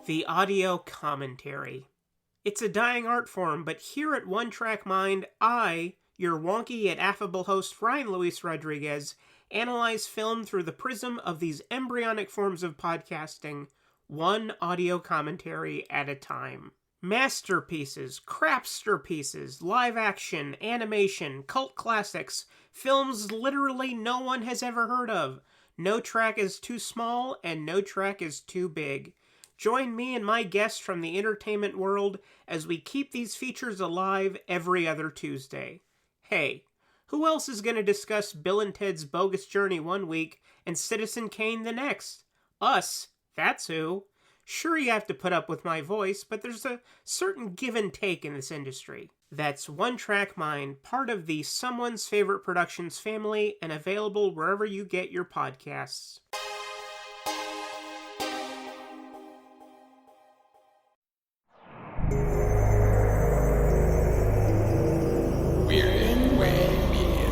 The audio commentary. It's a dying art form, but here at One Track Mind, I, your wonky yet affable host Ryan Luis Rodriguez, analyze film through the prism of these embryonic forms of podcasting, one audio commentary at a time. Masterpieces, crapster pieces, live action, animation, cult classics, films literally no one has ever heard of. No track is too small, and no track is too big. Join me and my guests from the entertainment world as we keep these features alive every other Tuesday. Hey, who else is going to discuss Bill and Ted's Bogus Journey one week and Citizen Kane the next? Us, that's who. Sure, you have to put up with my voice, but there's a certain give and take in this industry. That's One Track Mind, part of the Someone's Favorite Productions family, and available wherever you get your podcasts. We're in Way Media.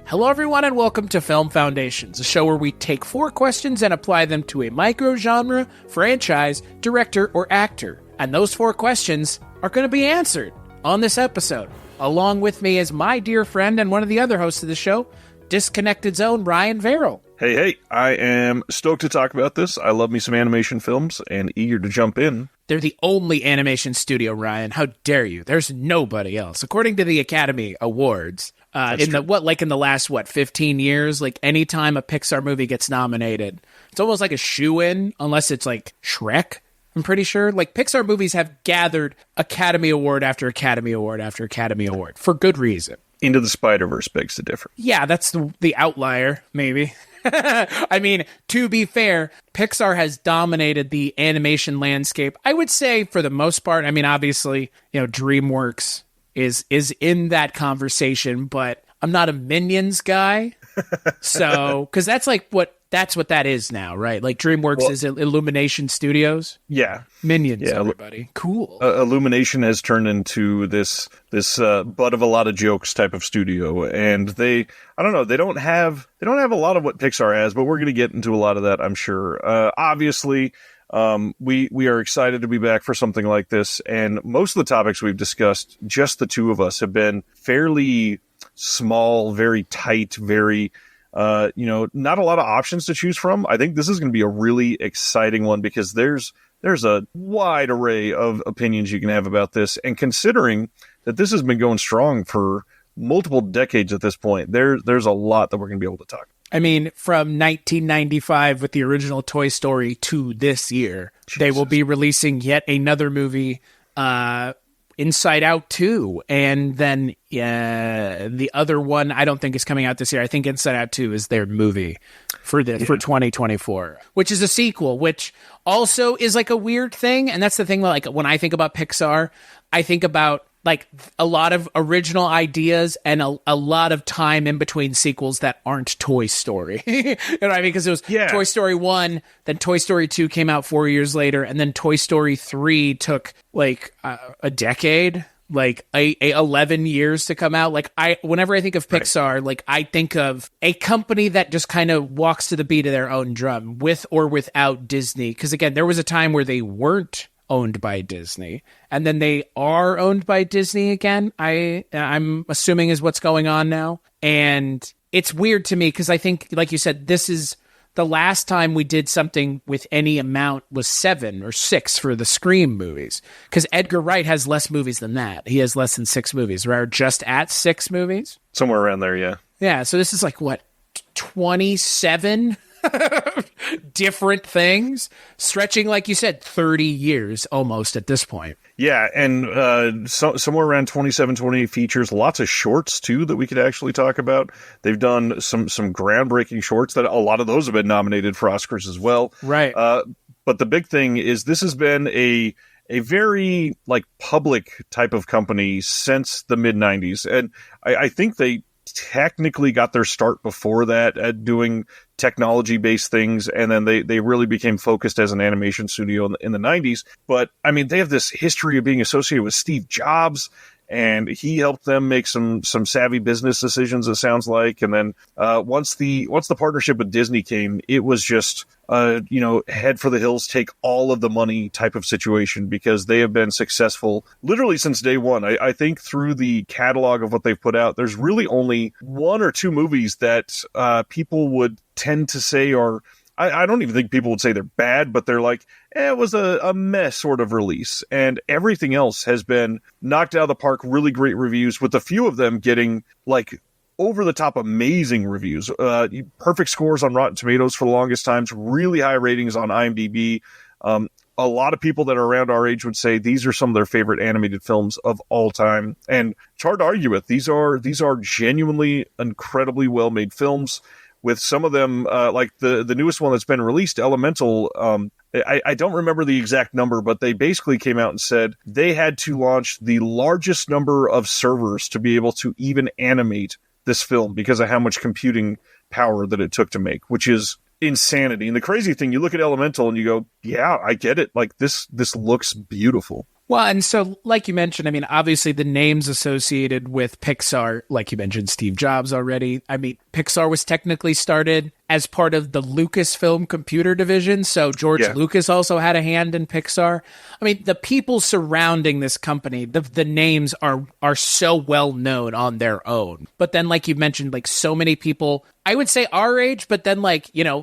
Hello everyone and welcome to Film Foundations, a show where we take 4 questions and apply them to a microgenre, franchise, director, or actor. And those 4 questions are going to be answered on this episode. Along with me is my dear friend and one of the other hosts of the show, Disconnected's own Ryan Verrill. Hey, I am stoked to talk about this. I love me some animation films and eager to jump in. They're the only animation studio, Ryan. How dare you? There's nobody else. According to the Academy Awards, in the last 15 years, like anytime a Pixar movie gets nominated, it's almost like a shoo-in, unless it's like Shrek. I'm pretty sure. Like Pixar movies have gathered Academy Award after Academy Award after Academy Award for good reason. Into the Spider-Verse begs the difference. Yeah, that's the outlier, maybe. I mean, to be fair, Pixar has dominated the animation landscape, I would say, for the most part. I mean, obviously, DreamWorks is in that conversation, but I'm not a Minions guy. So, because that's what that is now, right? Like DreamWorks is Illumination Studios. Yeah. Minions, everybody. Cool. Illumination has turned into this butt of a lot of jokes type of studio, and they don't have a lot of what Pixar has, but we're going to get into a lot of that, I'm sure. Obviously, we are excited to be back for something like this, and most of the topics we've discussed, just the two of us, have been fairly small, very tight, very not a lot of options to choose from. I think this is going to be a really exciting one because there's a wide array of opinions you can have about this. And considering that this has been going strong for multiple decades at this point, there's a lot that we're going to be able to talk. I mean, from 1995 with the original Toy Story to this year, they will be releasing yet another movie, Inside Out 2, and then the other one I don't think is coming out this year. I think Inside Out 2 is their movie for 2024, which is a sequel, which also is like a weird thing. And that's the thing, like when I think about Pixar, I think about like a lot of original ideas and a lot of time in between sequels that aren't Toy Story. You know what I mean? Because it was Toy Story 1, then Toy Story 2 came out 4 years later, and then Toy Story 3 took like a decade, like 11 years to come out. Like whenever I think of Pixar, like I think of a company that just kind of walks to the beat of their own drum, with or without Disney. Because again, there was a time where they weren't owned by Disney, and then they are owned by Disney again, I'm assuming is what's going on now. And it's weird to me because I think, like you said, this is the last time we did something with any amount was 7 or 6 for the Scream movies, because Edgar Wright has less movies than that. He has less than 6 movies, right? Just at 6 movies, somewhere around there. Yeah, so this is like what, 27 different things, stretching, like you said, 30 years almost at this point. Yeah, and somewhere around 27, 28 features, lots of shorts, too, that we could actually talk about. They've done some groundbreaking shorts that a lot of those have been nominated for Oscars as well. Right. But the big thing is this has been a very, like, public type of company since the mid-90s. And I think they technically got their start before that at doing technology-based things, and then they really became focused as an animation studio in the 90s. But, I mean, they have this history of being associated with Steve Jobs, and he helped them make some savvy business decisions, it sounds like. And then once the partnership with Disney came, it was just head for the hills, take all of the money type of situation, because they have been successful literally since day one. I think through the catalog of what they've put out, there's really only one or two movies that people would tend to say are, I don't even think people would say they're bad, but they're like, it was a mess sort of release. And everything else has been knocked out of the park, really great reviews, with a few of them getting like over-the-top amazing reviews. Perfect scores on Rotten Tomatoes for the longest times, really high ratings on IMDb. A lot of people that are around our age would say these are some of their favorite animated films of all time. And it's hard to argue with. These are genuinely incredibly well-made films. With some of them, like the newest one that's been released, Elemental, I don't remember the exact number, but they basically came out and said they had to launch the largest number of servers to be able to even animate this film because of how much computing power that it took to make, which is insanity. And the crazy thing, you look at Elemental and you go, yeah, I get it. Like this looks beautiful. Well, and so, like you mentioned, I mean, obviously the names associated with Pixar, like you mentioned, Steve Jobs already. I mean, Pixar was technically started as part of the Lucasfilm computer division, so George Lucas also had a hand in Pixar. I mean, the people surrounding this company, the names are so well known on their own. But then, like you mentioned, like so many people, I would say our age, but then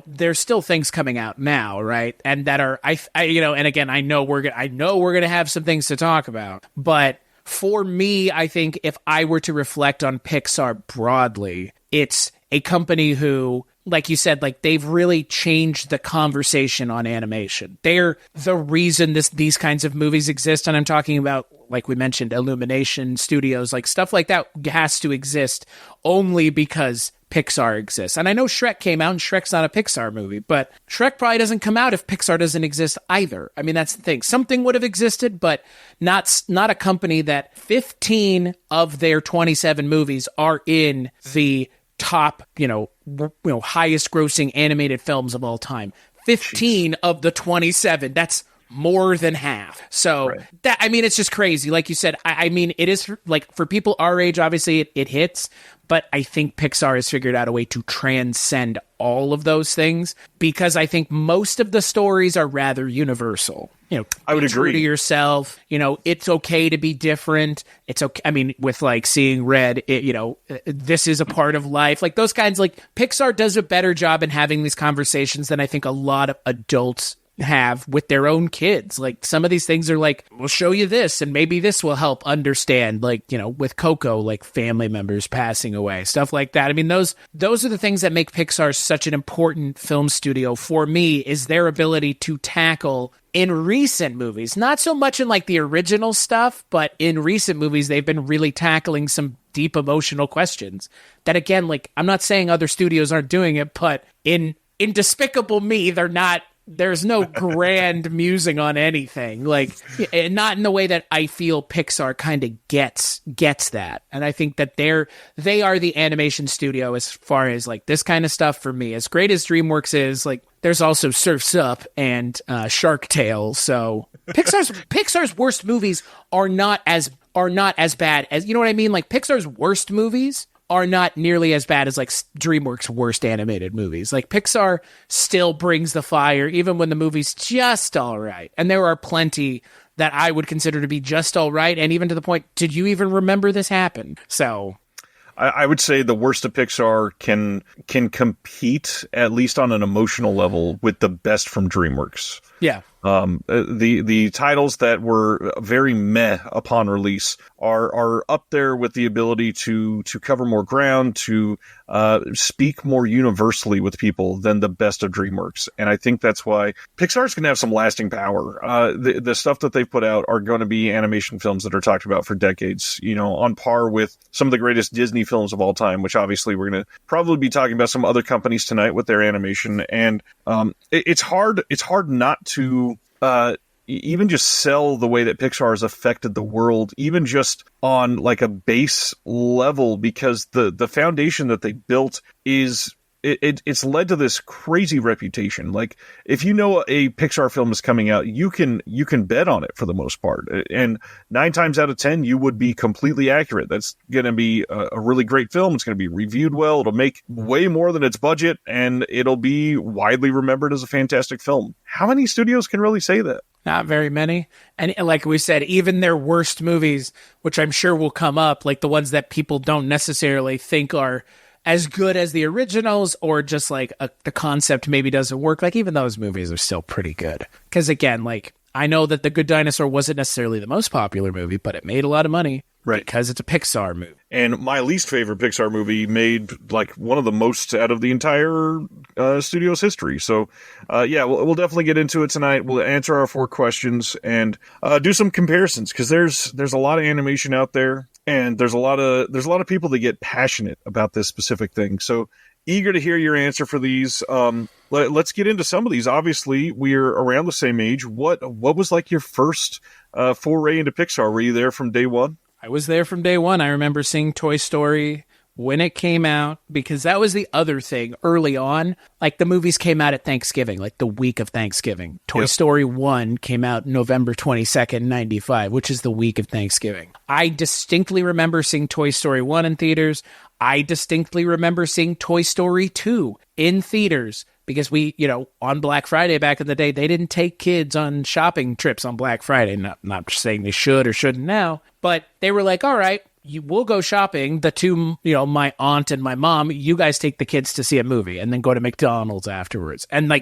there's still things coming out now, right? And that are and again, I know we're gonna have some things to talk about, but for me, I think if I were to reflect on Pixar broadly, it's a company who, like you said, like they've really changed the conversation on animation. They're the reason these kinds of movies exist. And I'm talking about, like we mentioned, Illumination Studios, like stuff like that has to exist only because Pixar exists. And I know Shrek came out, and Shrek's not a Pixar movie, but Shrek probably doesn't come out if Pixar doesn't exist either. I mean, that's the thing. Something would have existed, but not a company that 15 of their 27 movies are in the top, highest grossing animated films of all time. 15 of the 27. That's more than half. So that, I mean, it's just crazy. Like you said, I mean, it is like for people our age, obviously it hits, but I think Pixar has figured out a way to transcend all of those things because I think most of the stories are rather universal. I would agree. True to yourself, it's okay to be different. It's okay. I mean, with like Seeing Red, this is a part of life. Like those kinds, like Pixar does a better job in having these conversations than I think a lot of adults have with their own kids. Like some of these things are like, we'll show you this and maybe this will help understand, like, with Coco, like family members passing away, stuff like that. I mean, those are the things that make Pixar such an important film studio for me, is their ability to tackle in recent movies, not so much in like the original stuff, but in recent movies, they've been really tackling some deep emotional questions that, again, like I'm not saying other studios aren't doing it, but in Despicable Me, they're not. There's no grand musing on anything, like not in the way that I feel Pixar kind of gets that. And I think that they are the animation studio as far as like this kind of stuff for me. As great as DreamWorks is, like there's also Surf's Up and Shark Tale. So Pixar's worst movies are not as bad as, you know what I mean? Like Pixar's worst movies are not nearly as bad as like DreamWorks' worst animated movies. Like Pixar still brings the fire even when the movie's just all right. And there are plenty that I would consider to be just all right. And even to the point, did you even remember this happened? So I would say the worst of Pixar can compete, at least on an emotional level, with the best from DreamWorks. Yeah. The titles that were very meh upon release are up there with the ability to cover more ground, to speak more universally with people than the best of DreamWorks. And I think that's why Pixar's going to have some lasting power. The stuff that they've put out are going to be animation films that are talked about for decades, on par with some of the greatest Disney films of all time, which obviously we're going to probably be talking about some other companies tonight with their animation. And it's hard not to even just sell the way that Pixar has affected the world, even just on like a base level, because the foundation that they built is it's led to this crazy reputation. Like, if a Pixar film is coming out, you can bet on it for the most part, and 9 times out of 10 you would be completely accurate. That's going to be a really great film. It's going to be reviewed well. It'll make way more than its budget, and it'll be widely remembered as a fantastic film. How many studios can really say that? Not very many. And like we said, even their worst movies, which I'm sure will come up, like the ones that people don't necessarily think are as good as the originals, or just like the concept maybe doesn't work, like even those movies are still pretty good. Because again, like, I know that The Good Dinosaur wasn't necessarily the most popular movie, but it made a lot of money. Right. Because it's a Pixar movie. And my least favorite Pixar movie made like one of the most out of the entire studio's history. So, we'll definitely get into it tonight. We'll answer our 4 questions and do some comparisons, because there's a lot of animation out there, and there's a lot of people that get passionate about this specific thing. So, eager to hear your answer for these. Let's get into some of these. Obviously, we're around the same age. What was like your first foray into Pixar? Were you there from day one? I was there from day one. I remember seeing Toy Story when it came out, because that was the other thing early on. Like, the movies came out at Thanksgiving, like the week of Thanksgiving. Toy Story 1 came out November 22nd, 95, which is the week of Thanksgiving. I distinctly remember seeing Toy Story 1 in theaters. I distinctly remember seeing Toy Story 2 in theaters, because we, on Black Friday back in the day, they didn't take kids on shopping trips on Black Friday. Not saying they should or shouldn't now, but they were like, all right, we'll go shopping. The two, my aunt and my mom, you guys take the kids to see a movie and then go to McDonald's afterwards. And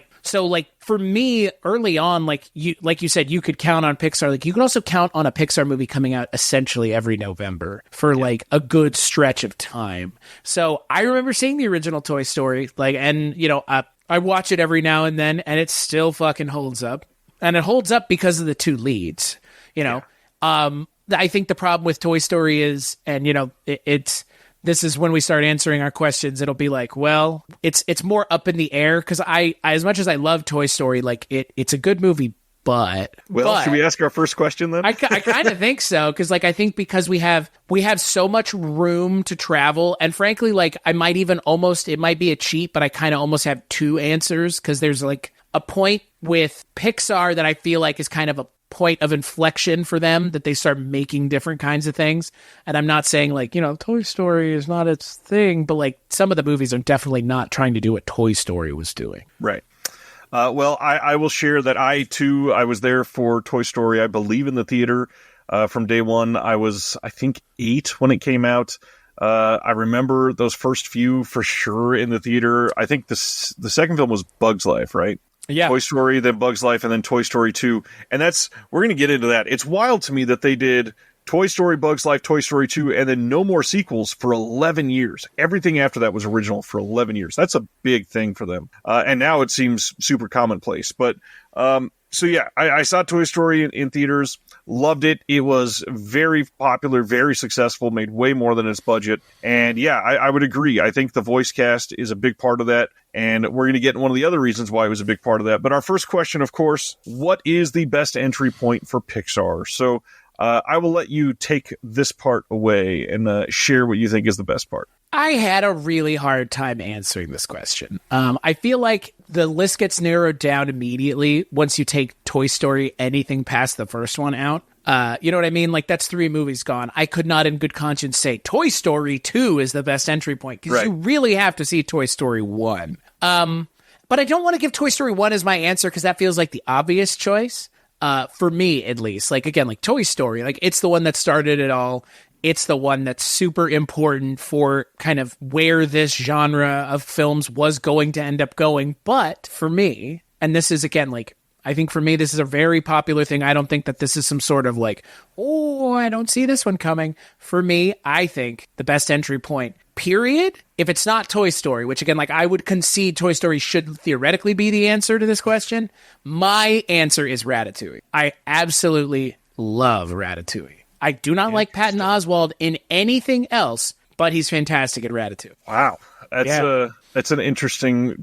for me early on, like you said, you could count on Pixar. Like, you could also count on a Pixar movie coming out essentially every November for like a good stretch of time. So I remember seeing the original Toy Story, I watch it every now and then, and it still fucking holds up. And it holds up because of the 2 leads, I think the problem with Toy Story is, and this is when we start answering our questions, it'll be like, well, it's more up in the air, because I as much as I love Toy Story, like it's a good movie, but should we ask our first question then? I kind of think so, because like I think because we have so much room to travel, and frankly, like I might even it might be a cheat, but I kind of almost have 2 answers, because there's like a point with Pixar that I feel like is kind of a point of inflection for them, that they start making different kinds of things. And I'm not saying like, Toy Story is not its thing, but like some of the movies are definitely not trying to do what Toy Story was doing. Right. Well, I will share that I was there for Toy Story, I believe, in the theater from day one. I was, I think, 8 when it came out. I remember those first few for sure in the theater. I think the second film was Bug's Life, right? Yeah. Toy Story, then Bug's Life, and then Toy Story 2. And we're going to get into that. It's wild to me that they did Toy Story, Bug's Life, Toy Story 2, and then no more sequels for 11 years. Everything after that was original for 11 years. That's a big thing for them. And now it seems super commonplace. But, I saw Toy Story in theaters, loved it. It was very popular, very successful, made way more than its budget. And I would agree. I think the voice cast is a big part of that. And we're going to get in one of the other reasons why it was a big part of that. But our first question, of course, what is the best entry point for Pixar? So I will let you take this part away and share what you think is the best part. I had a really hard time answering this question. I feel like the list gets narrowed down immediately once you take Toy Story, anything past the first one out. You know what I mean? Like, that's 3 movies gone. I could not in good conscience say Toy Story 2 is the best entry point, because you really have to see Toy Story 1. But I don't want to give Toy Story 1 as my answer, because that feels like the obvious choice. For me, at least. Like, again, like Toy Story, like it's the one that started it all. It's the one that's super important for kind of where this genre of films was going to end up going. But for me, and this is, again, like, I think for me, this is a very popular thing. I don't think that this is some sort of like, oh, I don't see this one coming. For me, I think the best entry point, period, if it's not Toy Story, which again, like I would concede Toy Story should theoretically be the answer to this question, my answer is Ratatouille. I absolutely love Ratatouille. I do not like Patton Oswalt in anything else, but he's fantastic at Ratatouille. Wow. That's an interesting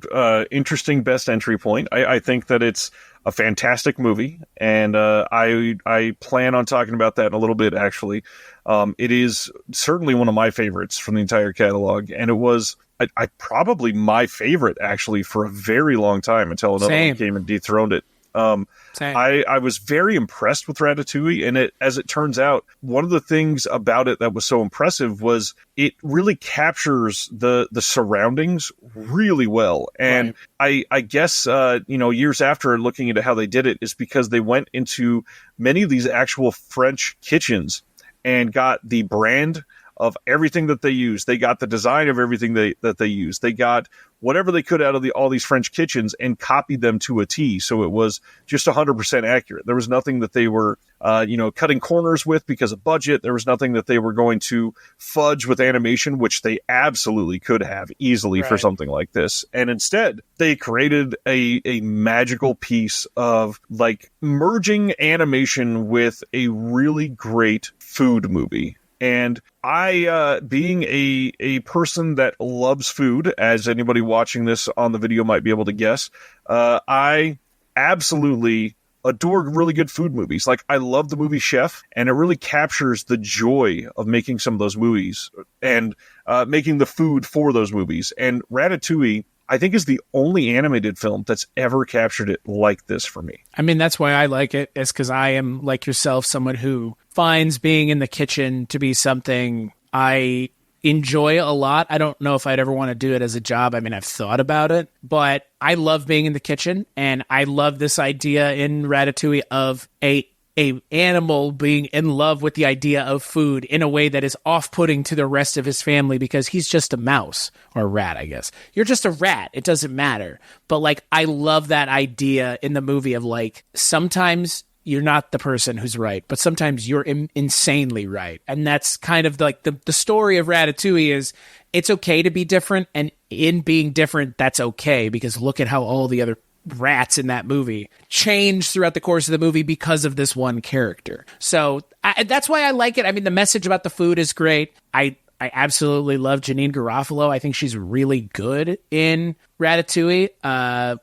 best entry point. I think that it's a fantastic movie, and I plan on talking about that in a little bit, actually. It is certainly one of my favorites from the entire catalog, and it was I probably my favorite, actually, for a very long time until another one came and dethroned it. I was very impressed with Ratatouille, and as it turns out, one of the things about it that was so impressive was it really captures the surroundings really well. And I guess years after, looking into how they did it, is because they went into many of these actual French kitchens and got the brand of everything that they use. They got the design of everything that they use. They got whatever they could out of all these French kitchens and copied them to a T. So it was just 100% accurate. There was nothing that they were, cutting corners with because of budget. There was nothing that they were going to fudge with animation, which they absolutely could have easily for something like this. And instead, they created a magical piece of like merging animation with a really great food movie. And I, being a person that loves food, as anybody watching this on the video might be able to guess, I absolutely adore really good food movies. Like, I love the movie Chef, and it really captures the joy of making some of those movies and making the food for those movies. And Ratatouille, I think, is the only animated film that's ever captured it like this for me. I mean, that's why I like it, is because I am, like yourself, someone who finds being in the kitchen to be something I enjoy a lot. I don't know if I'd ever want to do it as a job. I mean, I've thought about it, but I love being in the kitchen, and I love this idea in Ratatouille of a animal being in love with the idea of food in a way that is off-putting to the rest of his family because he's just a mouse or a rat, I guess. You're just a rat. It doesn't matter. But like, I love that idea in the movie of like, sometimes you're not the person who's right, but sometimes you're insanely right. And that's kind of like the story of Ratatouille is it's okay to be different. And in being different, that's okay, because look at how all the other rats in that movie change throughout the course of the movie because of this one character. So that's why I like it. I mean, the message about the food is great. I absolutely love Janine Garofalo. I think she's really good in Ratatouille.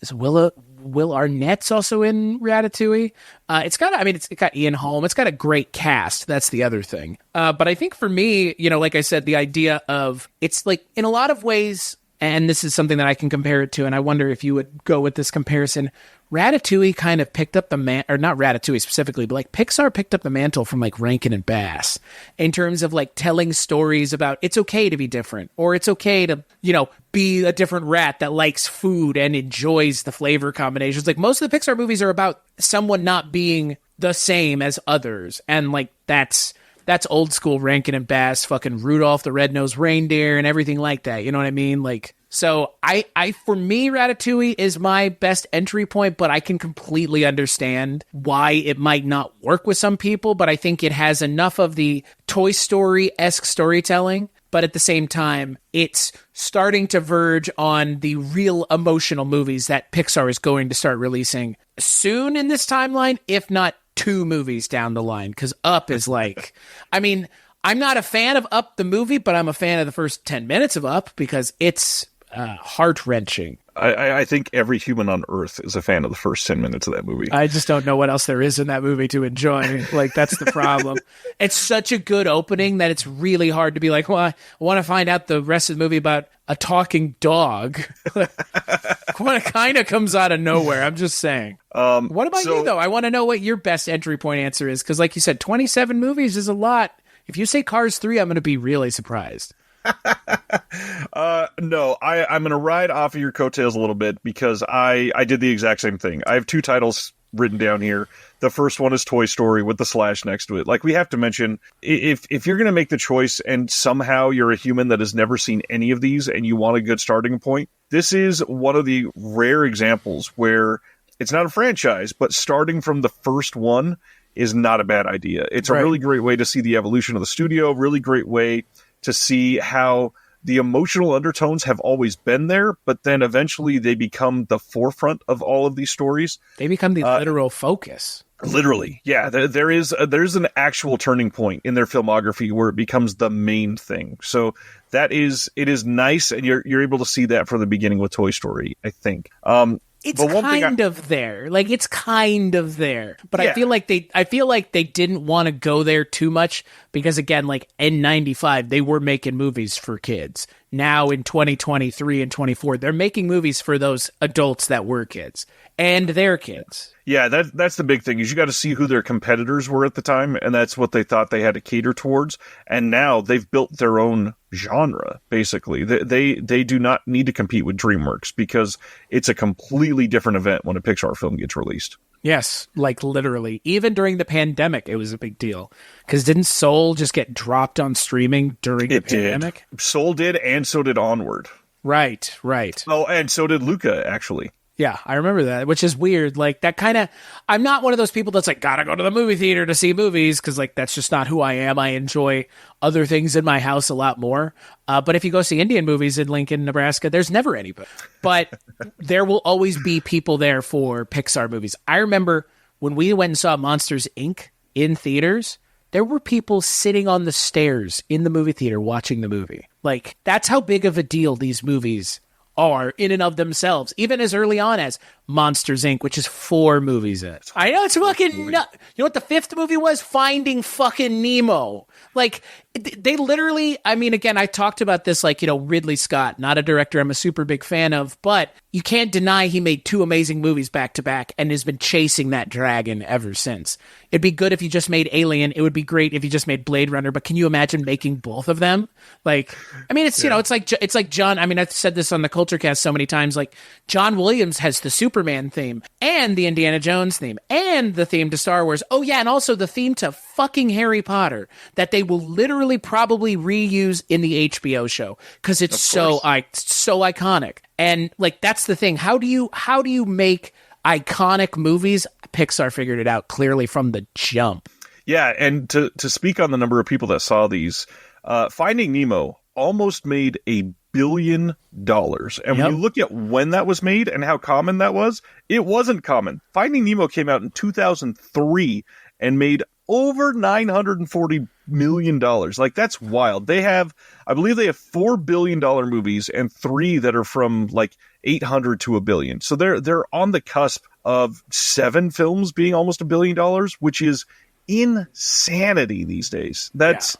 Is Will Arnett's also in Ratatouille? It's got Ian Holm. It's got a great cast. That's the other thing. But I think for me, like I said, the idea of it's like in a lot of ways, and this is something that I can compare it to, and I wonder if you would go with this comparison. Ratatouille kind of picked up or not Ratatouille specifically, but like Pixar picked up the mantle from like Rankin and Bass in terms of like telling stories about it's okay to be different, or it's okay to, be a different rat that likes food and enjoys the flavor combinations. Like most of the Pixar movies are about someone not being the same as others. And like, that's old school Rankin and Bass, fucking Rudolph the Red-Nosed Reindeer and everything like that. You know what I mean? Like, so for me, Ratatouille is my best entry point, but I can completely understand why it might not work with some people. But I think it has enough of the Toy Story-esque storytelling, but at the same time, it's starting to verge on the real emotional movies that Pixar is going to start releasing soon in this timeline, if not 2 movies down the line. Because Up is like, I mean, I'm not a fan of Up the movie, but I'm a fan of the first 10 minutes of Up because it's heart-wrenching. I think every human on Earth is a fan of the first 10 minutes of that movie. I just don't know what else there is in that movie to enjoy. Like, that's the problem. It's such a good opening that it's really hard to be like, well, I want to find out the rest of the movie about a talking dog. When it kind of comes out of nowhere. I'm just saying. What about you, though? I want to know what your best entry point answer is, because like you said, 27 movies is a lot. If you say Cars 3, I'm going to be really surprised. No, I'm going to ride off of your coattails a little bit because I did the exact same thing. I have 2 titles written down here. The first one is Toy Story with the slash next to it. Like, we have to mention, if you're going to make the choice and somehow you're a human that has never seen any of these and you want a good starting point, this is one of the rare examples where it's not a franchise, but starting from the first one is not a bad idea. It's a really great way to see the evolution of the studio, really great way to see how the emotional undertones have always been there, but then eventually they become the forefront of all of these stories. They become the literal focus. Literally, yeah. There's an actual turning point in their filmography where it becomes the main thing. So it is nice, and you're able to see that from the beginning with Toy Story, I think. It's kind of there. Like, it's kind of there. But yeah. I feel like they didn't want to go there too much because, again, like in 95, they were making movies for kids. Now in 2023 and 24, they're making movies for those adults that were kids and their kids. Yeah, that's the big thing is you got to see who their competitors were at the time, and that's what they thought they had to cater towards. And now they've built their own genre, basically. They do not need to compete with DreamWorks because it's a completely different event when a Pixar film gets released. Yes, like literally. Even during the pandemic, it was a big deal. Because didn't Soul just get dropped on streaming during the pandemic? Soul did, and so did Onward. Right. Oh, and so did Luca, actually. Yeah, I remember that, which is weird. Like, that kind of... I'm not one of those people that's like, gotta go to the movie theater to see movies, because, like, that's just not who I am. I enjoy other things in my house a lot more. But if you go see Indian movies in Lincoln, Nebraska, there's never anybody. But there will always be people there for Pixar movies. I remember when we went and saw Monsters, Inc. in theaters, there were people sitting on the stairs in the movie theater watching the movie. Like, that's how big of a deal these movies are in and of themselves, even as early on as Monsters, Inc., which is 4 movies in. I know, it's fucking You know what the 5th movie was? Finding fucking Nemo. Like, they literally, I mean, again, I talked about this, like, you know, Ridley Scott, not a director I'm a super big fan of, but you can't deny he made 2 amazing movies back to back and has been chasing that dragon ever since. It'd be good if you just made Alien. It would be great if you just made Blade Runner, but can you imagine making both of them? Like, I mean, it's, you know, it's like John, I mean, I've said this on the Culture Cast so many times, like, John Williams has the Superman theme and the Indiana Jones theme and the theme to Star Wars. Oh yeah, and also the theme to fucking Harry Potter that they will literally probably reuse in the HBO show because it's so iconic. And like, that's the thing. How do you make iconic movies? Pixar figured it out clearly from the jump. Yeah, and to speak on the number of people that saw these, Finding Nemo almost made $1 billion. And when you look at when that was made and how common that was, it wasn't common. Finding Nemo came out in 2003 and made over $940 million. Like, that's wild. I believe they have $4 billion movies and 3 that are from like 800 to $1 billion. So they're on the cusp of 7 films being almost $1 billion, which is insanity these days. That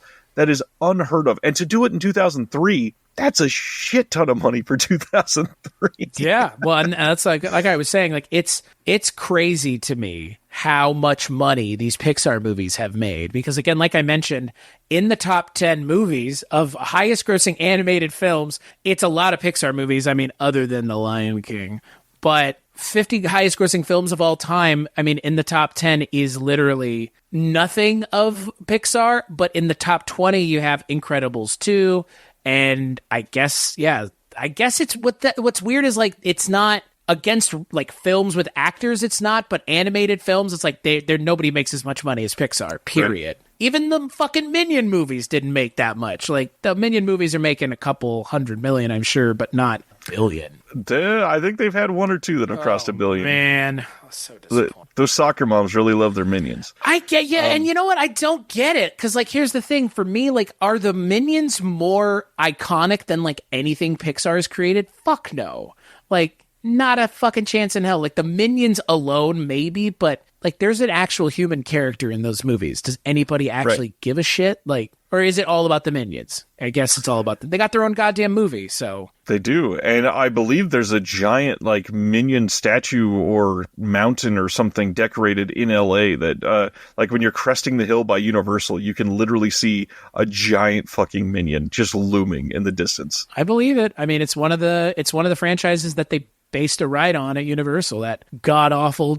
is unheard of. And to do it in 2003, that's a shit ton of money for 2003. Yeah, well, and that's like I was saying, like it's crazy to me how much money these Pixar movies have made. Because again, like I mentioned, in the top 10 movies of highest grossing animated films, it's a lot of Pixar movies. I mean, other than The Lion King, but 50 highest grossing films of all time, I mean, in the top 10 is literally nothing of Pixar, but in the top 20 you have Incredibles 2, and I guess it's what's weird is like it's not against like films with actors, it's not, but animated films, it's like they're nobody makes as much money as Pixar, period. Right. Even the fucking Minion movies didn't make that much. Like, the Minion movies are making a couple $100 million, I'm sure, but not $1 billion. I think they've had 1 or 2 that have crossed $1 billion. Man, so disappointed. Those soccer moms really love their Minions. I get, and you know what? I don't get it, because like, here's the thing for me: like, are the Minions more iconic than like anything Pixar has created? Fuck no. Like, not a fucking chance in hell. Like, the Minions alone, maybe, but like, there's an actual human character in those movies. Does anybody actually give a shit? Like, or is it all about the Minions? I guess it's all about them. They got their own goddamn movie, so. They do. And I believe there's a giant, like, Minion statue or mountain or something decorated in LA that, like, when you're cresting the hill by Universal, you can literally see a giant fucking Minion just looming in the distance. I believe it. I mean, it's one of the franchises that they based a ride on at Universal, that god-awful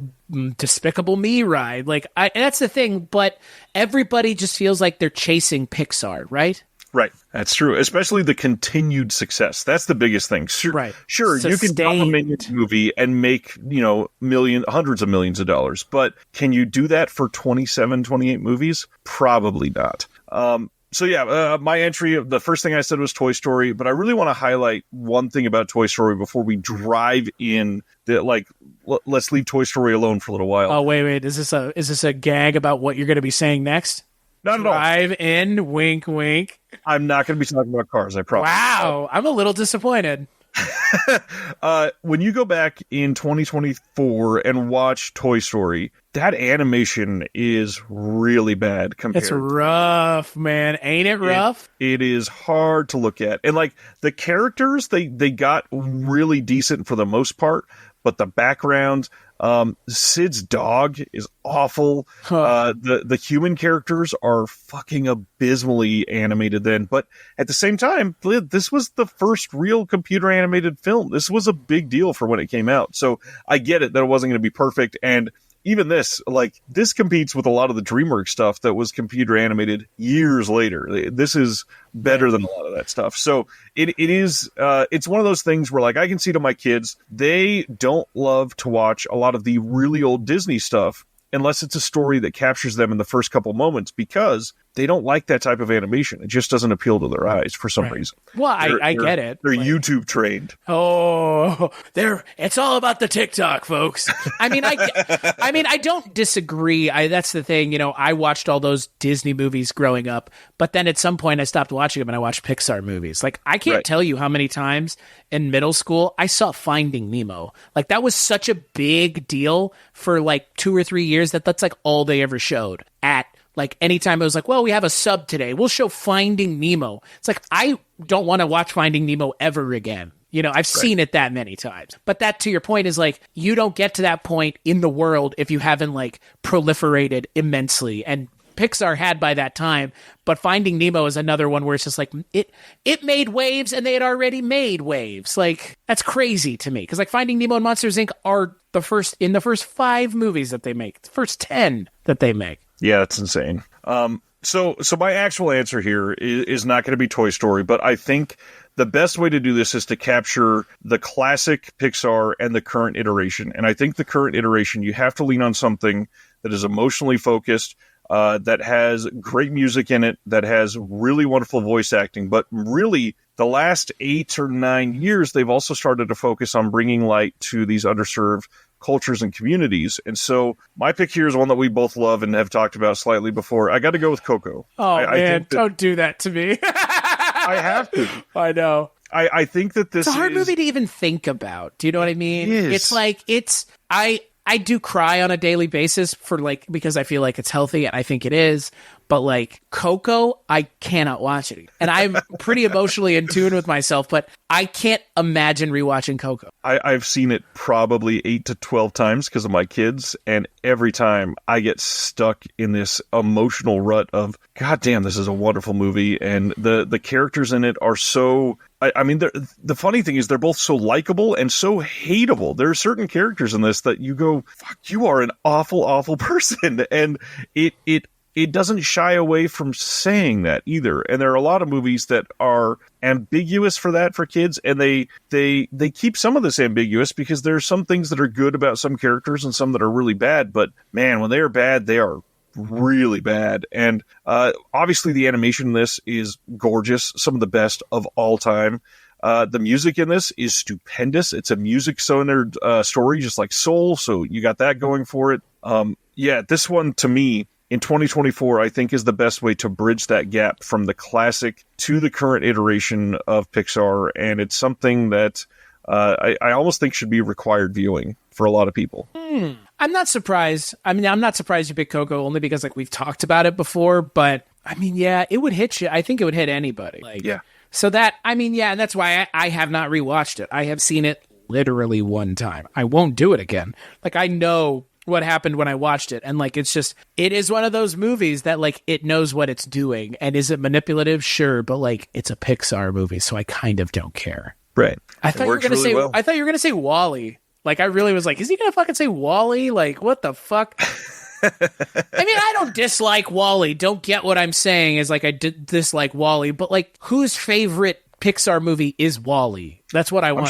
Despicable Me ride. Like, that's the thing, but everybody just feels like they're chasing Pixar, right? Right. That's true. Especially the continued success. That's the biggest thing. Sure, Right. Sure, you can drop a minion movie and make, hundreds of millions of dollars. But can you do that for 27, 28 movies? Probably not. My entry, the first thing I said was Toy Story, but I really want to highlight one thing about Toy Story before we drive in. Let's leave Toy Story alone for a little while. Oh, wait. Is this a gag about what you're going to be saying next? Not at all. Drive in, wink, wink. I'm not going to be talking about cars, I promise. Wow, I'm a little disappointed. When you go back in 2024 and watch Toy Story, that animation is really bad compared. It's rough, man. Ain't it rough? It is hard to look at. And like the characters, they got really decent for the most part, but the background, Sid's dog is awful. The human characters are fucking abysmally animated then. But at the same time, this was the first real computer animated film. This was a big deal for when it came out. So I get it that it wasn't going to be perfect. And even this competes with a lot of the DreamWorks stuff that was computer animated years later. This is better than a lot of that stuff. So it's one of those things where, like, I can see to my kids, they don't love to watch a lot of the really old Disney stuff unless it's a story that captures them in the first couple moments, because they don't like that type of animation. It just doesn't appeal to their eyes for some reason. Well, I get it. They're YouTube trained. Oh, it's all about the TikTok, folks. I mean, I don't disagree. That's the thing. I watched all those Disney movies growing up, but then at some point I stopped watching them and I watched Pixar movies. Like, I can't tell you how many times in middle school I saw Finding Nemo. Like, that was such a big deal for like 2 or 3 years that's like all they ever showed at. Like, anytime it was like, well, we have a sub today, we'll show Finding Nemo. It's like, I don't want to watch Finding Nemo ever again. I've seen it that many times. But that, to your point, is like, you don't get to that point in the world if you haven't like proliferated immensely. And Pixar had by that time, but Finding Nemo is another one where it's just like, it made waves and they had already made waves. Like, that's crazy to me. Because like Finding Nemo and Monsters, Inc. are the first 5 movies that they make, the first 10 that they make. Yeah, that's insane. So my actual answer here is not going to be Toy Story, but I think the best way to do this is to capture the classic Pixar and the current iteration. And I think the current iteration, you have to lean on something that is emotionally focused, that has great music in it, that has really wonderful voice acting. But really, the last 8 or 9 years, they've also started to focus on bringing light to these underserved cultures and communities. And so my pick here is one that we both love and have talked about slightly before. I got to go with Coco. Oh, man, don't do that to me. I have to. I know. I think that this is a hard movie to even think about. Do you know what I mean? It is. It's like, I do cry on a daily basis because I feel like it's healthy, and I think it is. But like Coco, I cannot watch it. And I'm pretty emotionally in tune with myself, but I can't imagine rewatching Coco. I've seen it probably 8 to 12 times because of my kids, and every time I get stuck in this emotional rut of, God damn, this is a wonderful movie, and the characters in it are so... I mean, the funny thing is they're both so likable and so hateable. There are certain characters in this that you go, fuck, you are an awful, awful person. And it doesn't shy away from saying that either. And there are a lot of movies that are ambiguous for that for kids, and they keep some of this ambiguous because there are some things that are good about some characters and some that are really bad. But man, when they are bad, they are really bad. And obviously the animation in this is gorgeous, some of the best of all time. The music in this is stupendous. It's a music-centered story, just like Soul, so you got that going for it. This one, to me, in 2024, I think is the best way to bridge that gap from the classic to the current iteration of Pixar, and it's something that I almost think should be required viewing for a lot of people. I'm not surprised. I mean, I'm not surprised you picked Coco only because like we've talked about it before, but I mean, yeah, it would hit you. I think it would hit anybody. Like, yeah. So that, I mean, yeah, and that's why I have not rewatched it. I have seen it literally one time. I won't do it again. Like, I know what happened when I watched it, and like it is one of those movies that like it knows what it's doing. And is it manipulative? Sure, but like it's a Pixar movie, so I kind of don't care. Right. I thought you were gonna say Wall-E. Like, I really was like, is he gonna fucking say Wall-E? Like, what the fuck? I mean, I don't dislike Wall-E. Don't get what I'm saying is like I dislike Wall-E, but like whose favorite Pixar movie is Wall-E? That's what I want. I'm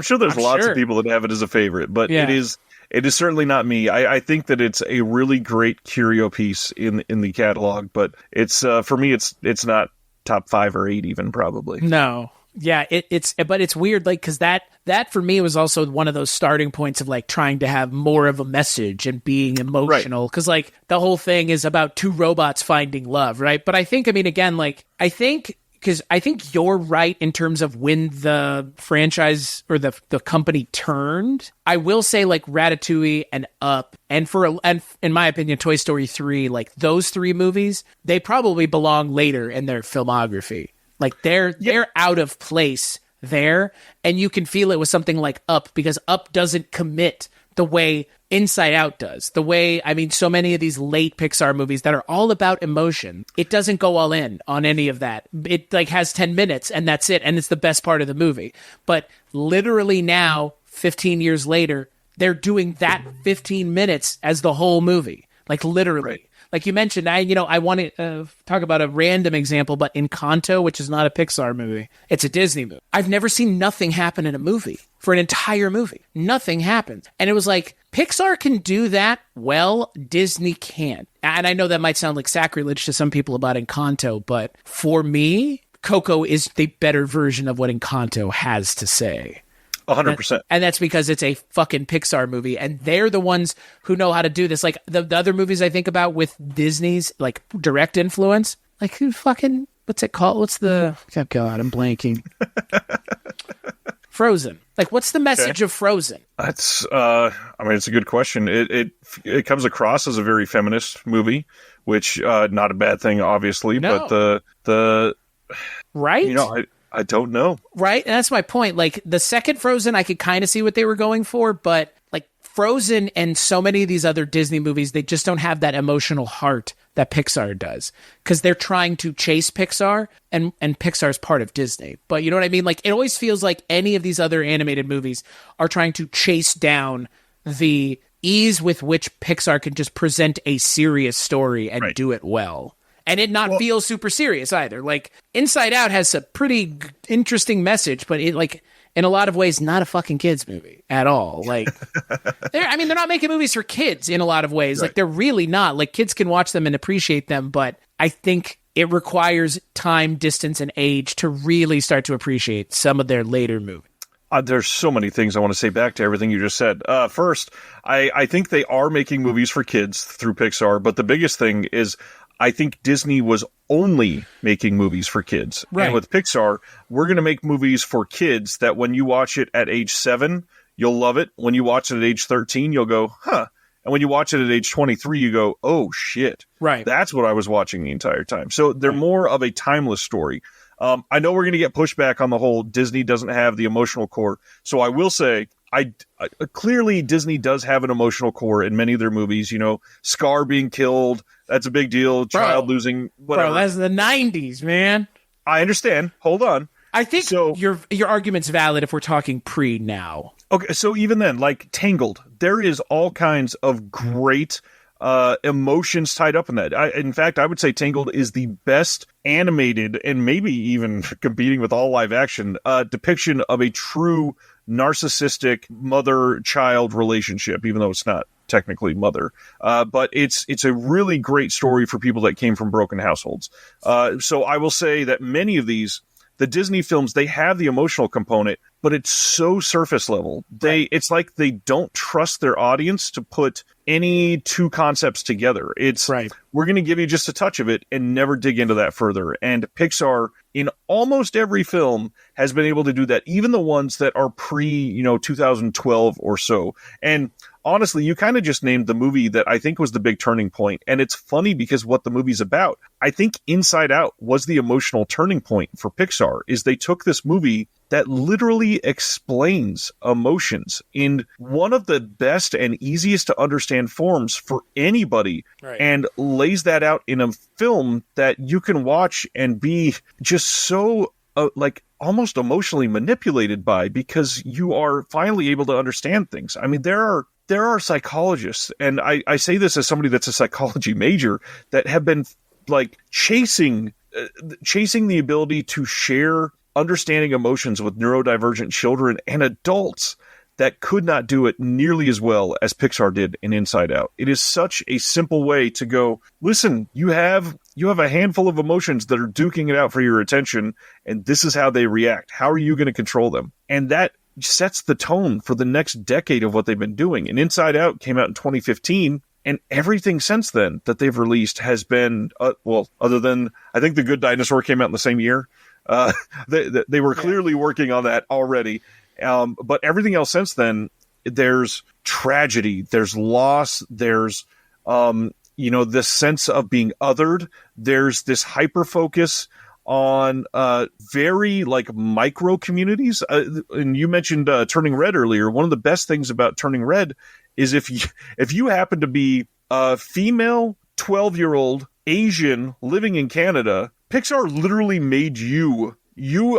sure there's lots of people that have it as a favorite, but it is certainly not me. I think that it's a really great curio piece in the catalog, but it's for me it's not top 5 or 8 even probably. No. Yeah, but it's weird, like, because that for me was also one of those starting points of like trying to have more of a message and being emotional, because like the whole thing is about 2 robots finding love, right? But I think, I mean, again, like I think you're right in terms of when the franchise or the company turned. I will say like Ratatouille and Up and in my opinion Toy Story 3, like those 3 movies, they probably belong later in their filmography. Like they're out of place there, and you can feel it with something like Up, because Up doesn't commit the way Inside Out does. The way, I mean, so many of these late Pixar movies that are all about emotion, it doesn't go all in on any of that. It like has 10 minutes and that's it, and it's the best part of the movie. But literally now, 15 years later, they're doing that 15 minutes as the whole movie. Like literally. Right. Like you mentioned, I want to talk about a random example, but Encanto, which is not a Pixar movie, it's a Disney movie. I've never seen nothing happen in a movie for an entire movie. Nothing happens. And it was like, Pixar can do that well, Disney can't. And I know that might sound like sacrilege to some people about Encanto, but for me, Coco is the better version of what Encanto has to say. 100%. And that's because it's a fucking Pixar movie, and they're the ones who know how to do this. Like the other movies I think about with Disney's like direct influence, like who fucking, what's it called? What's the, oh God, I'm blanking. Frozen. Like what's the message of Frozen? That's, I mean, it's a good question. It comes across as a very feminist movie, which, not a bad thing, obviously, no. But the right? I don't know. Right? And that's my point. Like, the second Frozen, I could kind of see what they were going for, but, like, Frozen and so many of these other Disney movies, they just don't have that emotional heart that Pixar does. Because they're trying to chase Pixar, and Pixar's part of Disney. But you know what I mean? Like, it always feels like any of these other animated movies are trying to chase down the ease with which Pixar can just present a serious story and do it well. And it not feel super serious either. Like, Inside Out has a pretty interesting message, but it, like, in a lot of ways, not a fucking kids movie at all. Like, they're not making movies for kids in a lot of ways. Right. Like, they're really not. Like, kids can watch them and appreciate them, but I think it requires time, distance, and age to really start to appreciate some of their later movies. There's so many things I want to say back to everything you just said. First, I think they are making movies for kids through Pixar, but the biggest thing is I think Disney was only making movies for kids. Right. And with Pixar, we're going to make movies for kids that when you watch it at age 7, you'll love it. When you watch it at age 13, you'll go, huh. And when you watch it at age 23, you go, oh, shit. Right. That's what I was watching the entire time. So they're more of a timeless story. I know we're going to get pushback on the whole Disney doesn't have the emotional core. So I will say, clearly Disney does have an emotional core in many of their movies. You know, Scar being killed, that's a big deal. Child losing, whatever. Bro, that's the 90s, man. I understand. Hold on. I think your argument's valid if we're talking pre now. Okay, so even then, like Tangled, there is all kinds of great emotions tied up in that. In fact, I would say Tangled is the best animated and maybe even competing with all live action depiction of a true narcissistic mother-child relationship, even though it's not technically mother. But it's a really great story for people that came from broken households. So I will say that many of these, the Disney films, they have the emotional component, but it's so surface level. It's like they don't trust their audience to put any two concepts together. It's we're going to give you just a touch of it and never dig into that further. And Pixar, in almost every film, has been able to do that, even the ones that are pre, 2012 or so. And honestly, you kind of just named the movie that I think was the big turning point. And it's funny because what the movie's about, I think Inside Out was the emotional turning point for Pixar, is they took this movie that literally explains emotions in one of the best and easiest to understand forms for anybody, and lays that out in a film that you can watch and be just so almost emotionally manipulated by, because you are finally able to understand things. I mean, there are there are psychologists, and I say this as somebody that's a psychology major, that have been like chasing the ability to share understanding emotions with neurodivergent children and adults that could not do it nearly as well as Pixar did in Inside Out. It is such a simple way to go, listen, you have a handful of emotions that are duking it out for your attention, and this is how they react. How are you going to control them? And that sets the tone for the next decade of what they've been doing. And Inside Out came out in 2015, and everything since then that they've released has been, other than, I think The Good Dinosaur came out in the same year. They were clearly working on that already. But everything else since then, there's tragedy, there's loss, there's, this sense of being othered. There's this hyper focus on very like micro communities. And you mentioned Turning Red earlier. One of the best things about Turning Red is if you happen to be a female 12-year-old Asian living in Canada, Pixar literally made you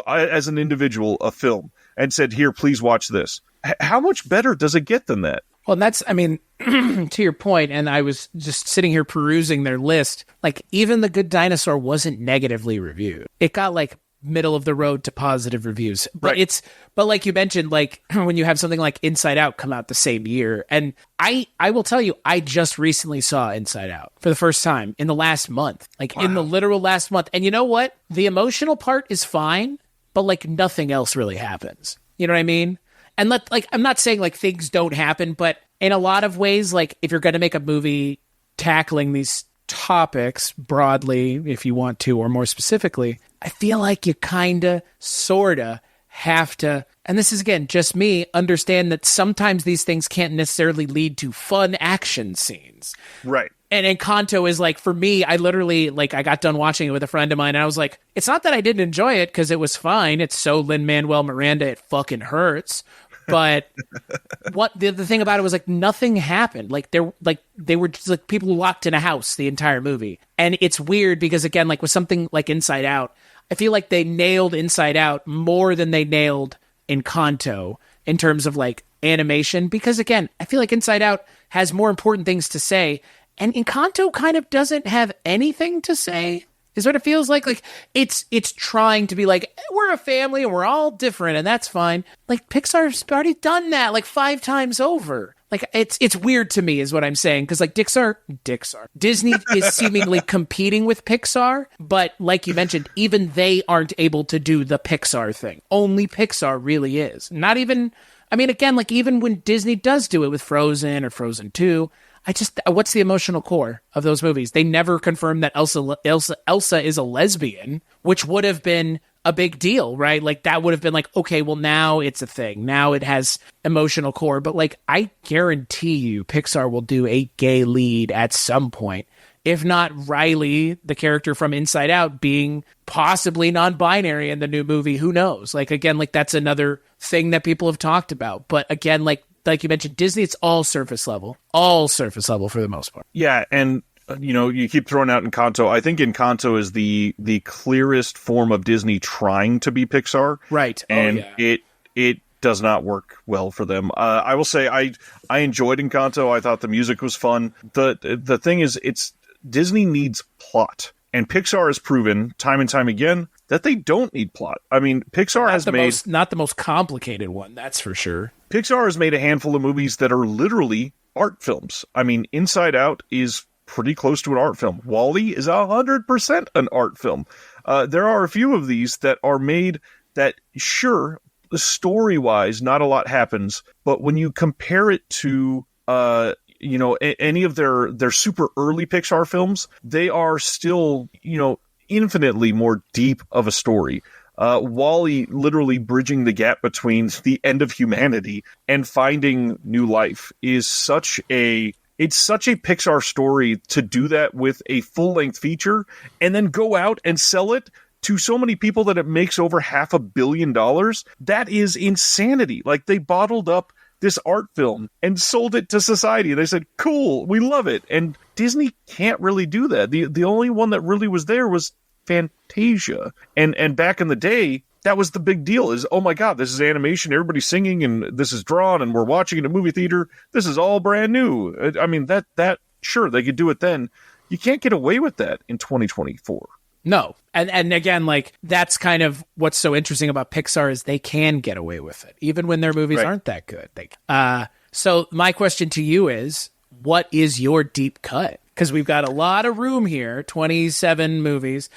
as an individual a film and said, here, please watch this. How much better does it get than that? Well, that's, I mean, to your point, and I was just sitting here perusing their list, like, even The Good Dinosaur wasn't negatively reviewed. It got, like, middle of the road to positive reviews. But right. But like you mentioned, like, when you have something like Inside Out come out the same year, and I will tell you, I just recently saw Inside Out for the first time in the last month, like, in the literal last month. And you know what? The emotional part is fine, but, like, nothing else really happens. You know what I mean? And I'm not saying like things don't happen, but in a lot of ways, like, if you're going to make a movie tackling these topics broadly, if you want to, or more specifically, I feel like you kind of, sort of have to, and this is again, just me, understand that sometimes these things can't necessarily lead to fun action scenes. Right. And Encanto is like, for me, I literally, like, I got done watching it with a friend of mine, and I was like, it's not that I didn't enjoy it, because it was fine. It's so Lin-Manuel Miranda, it fucking hurts. But what the thing about it was, like, nothing happened. Like, they were just like people locked in a house the entire movie. And it's weird because, again, like with something like Inside Out, I feel like they nailed Inside Out more than they nailed Encanto in terms of like animation. Because again, I feel like Inside Out has more important things to say, and Encanto kind of doesn't have anything to say. Is what it feels like. Like, it's trying to be like, we're a family and we're all different, and that's fine. Like, Pixar's already done that like 5 times over. Like, it's weird to me is what I'm saying, because like Disney is seemingly competing with Pixar, but like you mentioned, even they aren't able to do the Pixar thing. Only Pixar really is. Not even, I mean, again, like, even when Disney does do it with Frozen or Frozen 2, what's the emotional core of those movies? They never confirmed that Elsa is a lesbian, which would have been a big deal, right? Like, that would have been like, okay, well, now it's a thing. Now it has emotional core. But like, I guarantee you Pixar will do a gay lead at some point. If not Riley, the character from Inside Out, being possibly non-binary in the new movie, who knows? Like, again, like, that's another thing that people have talked about. But again, like you mentioned, Disney, it's all surface level for the most part. Yeah, and you keep throwing out Encanto. I think Encanto is the clearest form of Disney trying to be Pixar, right? And it does not work well for them. I will say I enjoyed Encanto. I thought the music was fun. The thing is, Disney needs plot, and Pixar has proven time and time again that they don't need plot. I mean, Pixar has made not the most complicated one, that's for sure. Pixar has made a handful of movies that are literally art films. I mean, Inside Out is pretty close to an art film. WALL-E is 100% an art film. There are a few of these that are made that, sure, story-wise, not a lot happens, but when you compare it to any of their super early Pixar films, they are still, infinitely more deep of a story. WALL-E literally bridging the gap between the end of humanity and finding new life is such a Pixar story to do that with a full-length feature and then go out and sell it to so many people that it makes over $500 million. That is insanity. Like, they bottled up this art film and sold it to society. They said, cool, we love it. And Disney can't really do that. The only one that really was there was Fantasia. And back in the day, that was the big deal is, oh my God, this is animation. Everybody's singing and this is drawn and we're watching in a movie theater. This is all brand new. I mean, that sure, they could do it then. You can't get away with that in 2024. No. And again, like, that's kind of what's so interesting about Pixar is they can get away with it, even when their movies aren't that good. So my question to you is, what is your deep cut? Because we've got a lot of room here, 27 movies.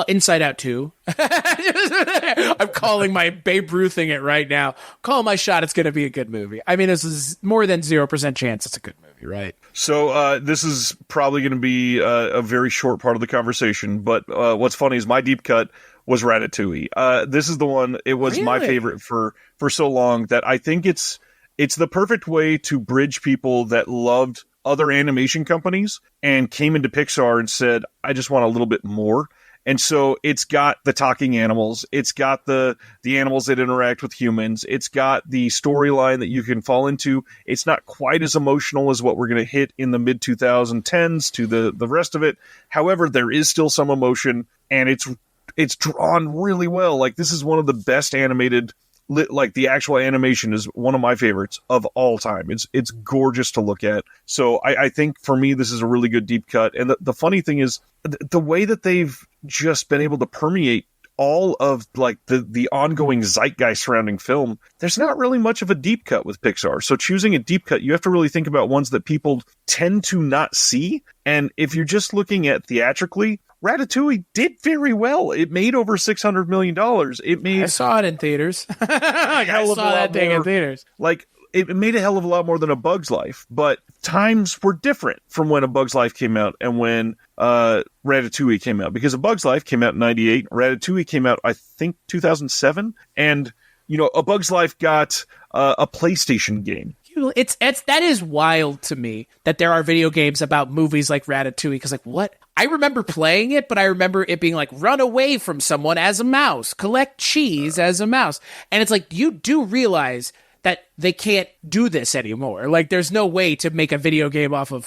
Inside Out 2. I'm calling my Babe Ruthing it right now. Call my shot, it's going to be a good movie. I mean, this is more than 0% chance it's a good movie, right? So this is probably going to be a very short part of the conversation, but what's funny is my deep cut was Ratatouille. This is the one, it was my favorite for so long that I think it's the perfect way to bridge people that loved other animation companies and came into Pixar and said, I just want a little bit more. And so it's got the talking animals. It's got the animals that interact with humans. It's got the storyline that you can fall into. It's not quite as emotional as what we're going to hit in the mid 2010s to the rest of it. However, there is still some emotion and it's drawn really well. Like, this is one of the best animated, like, the actual animation is one of my favorites of all time. It's gorgeous to look at. So I think for me, this is a really good deep cut. And the funny thing is the way that they've just been able to permeate all of, like, the ongoing zeitgeist surrounding film, there's not really much of a deep cut with Pixar. So choosing a deep cut, you have to really think about ones that people tend to not see. And if you're just looking at theatrically, Ratatouille did very well. It made over $600 million. I saw it in theaters. I saw that thing in theaters. Like, it made a hell of a lot more than A Bug's Life, but times were different from when A Bug's Life came out and when Ratatouille came out. Because A Bug's Life came out in 98, Ratatouille came out, I think, 2007, and, you know, A Bug's Life got a PlayStation game. That is wild to me that there are video games about movies like Ratatouille, because, like, what? I remember playing it, but I remember it being like, run away from someone as a mouse, collect cheese as a mouse. And it's like, you do realize that they can't do this anymore. Like, there's no way to make a video game off of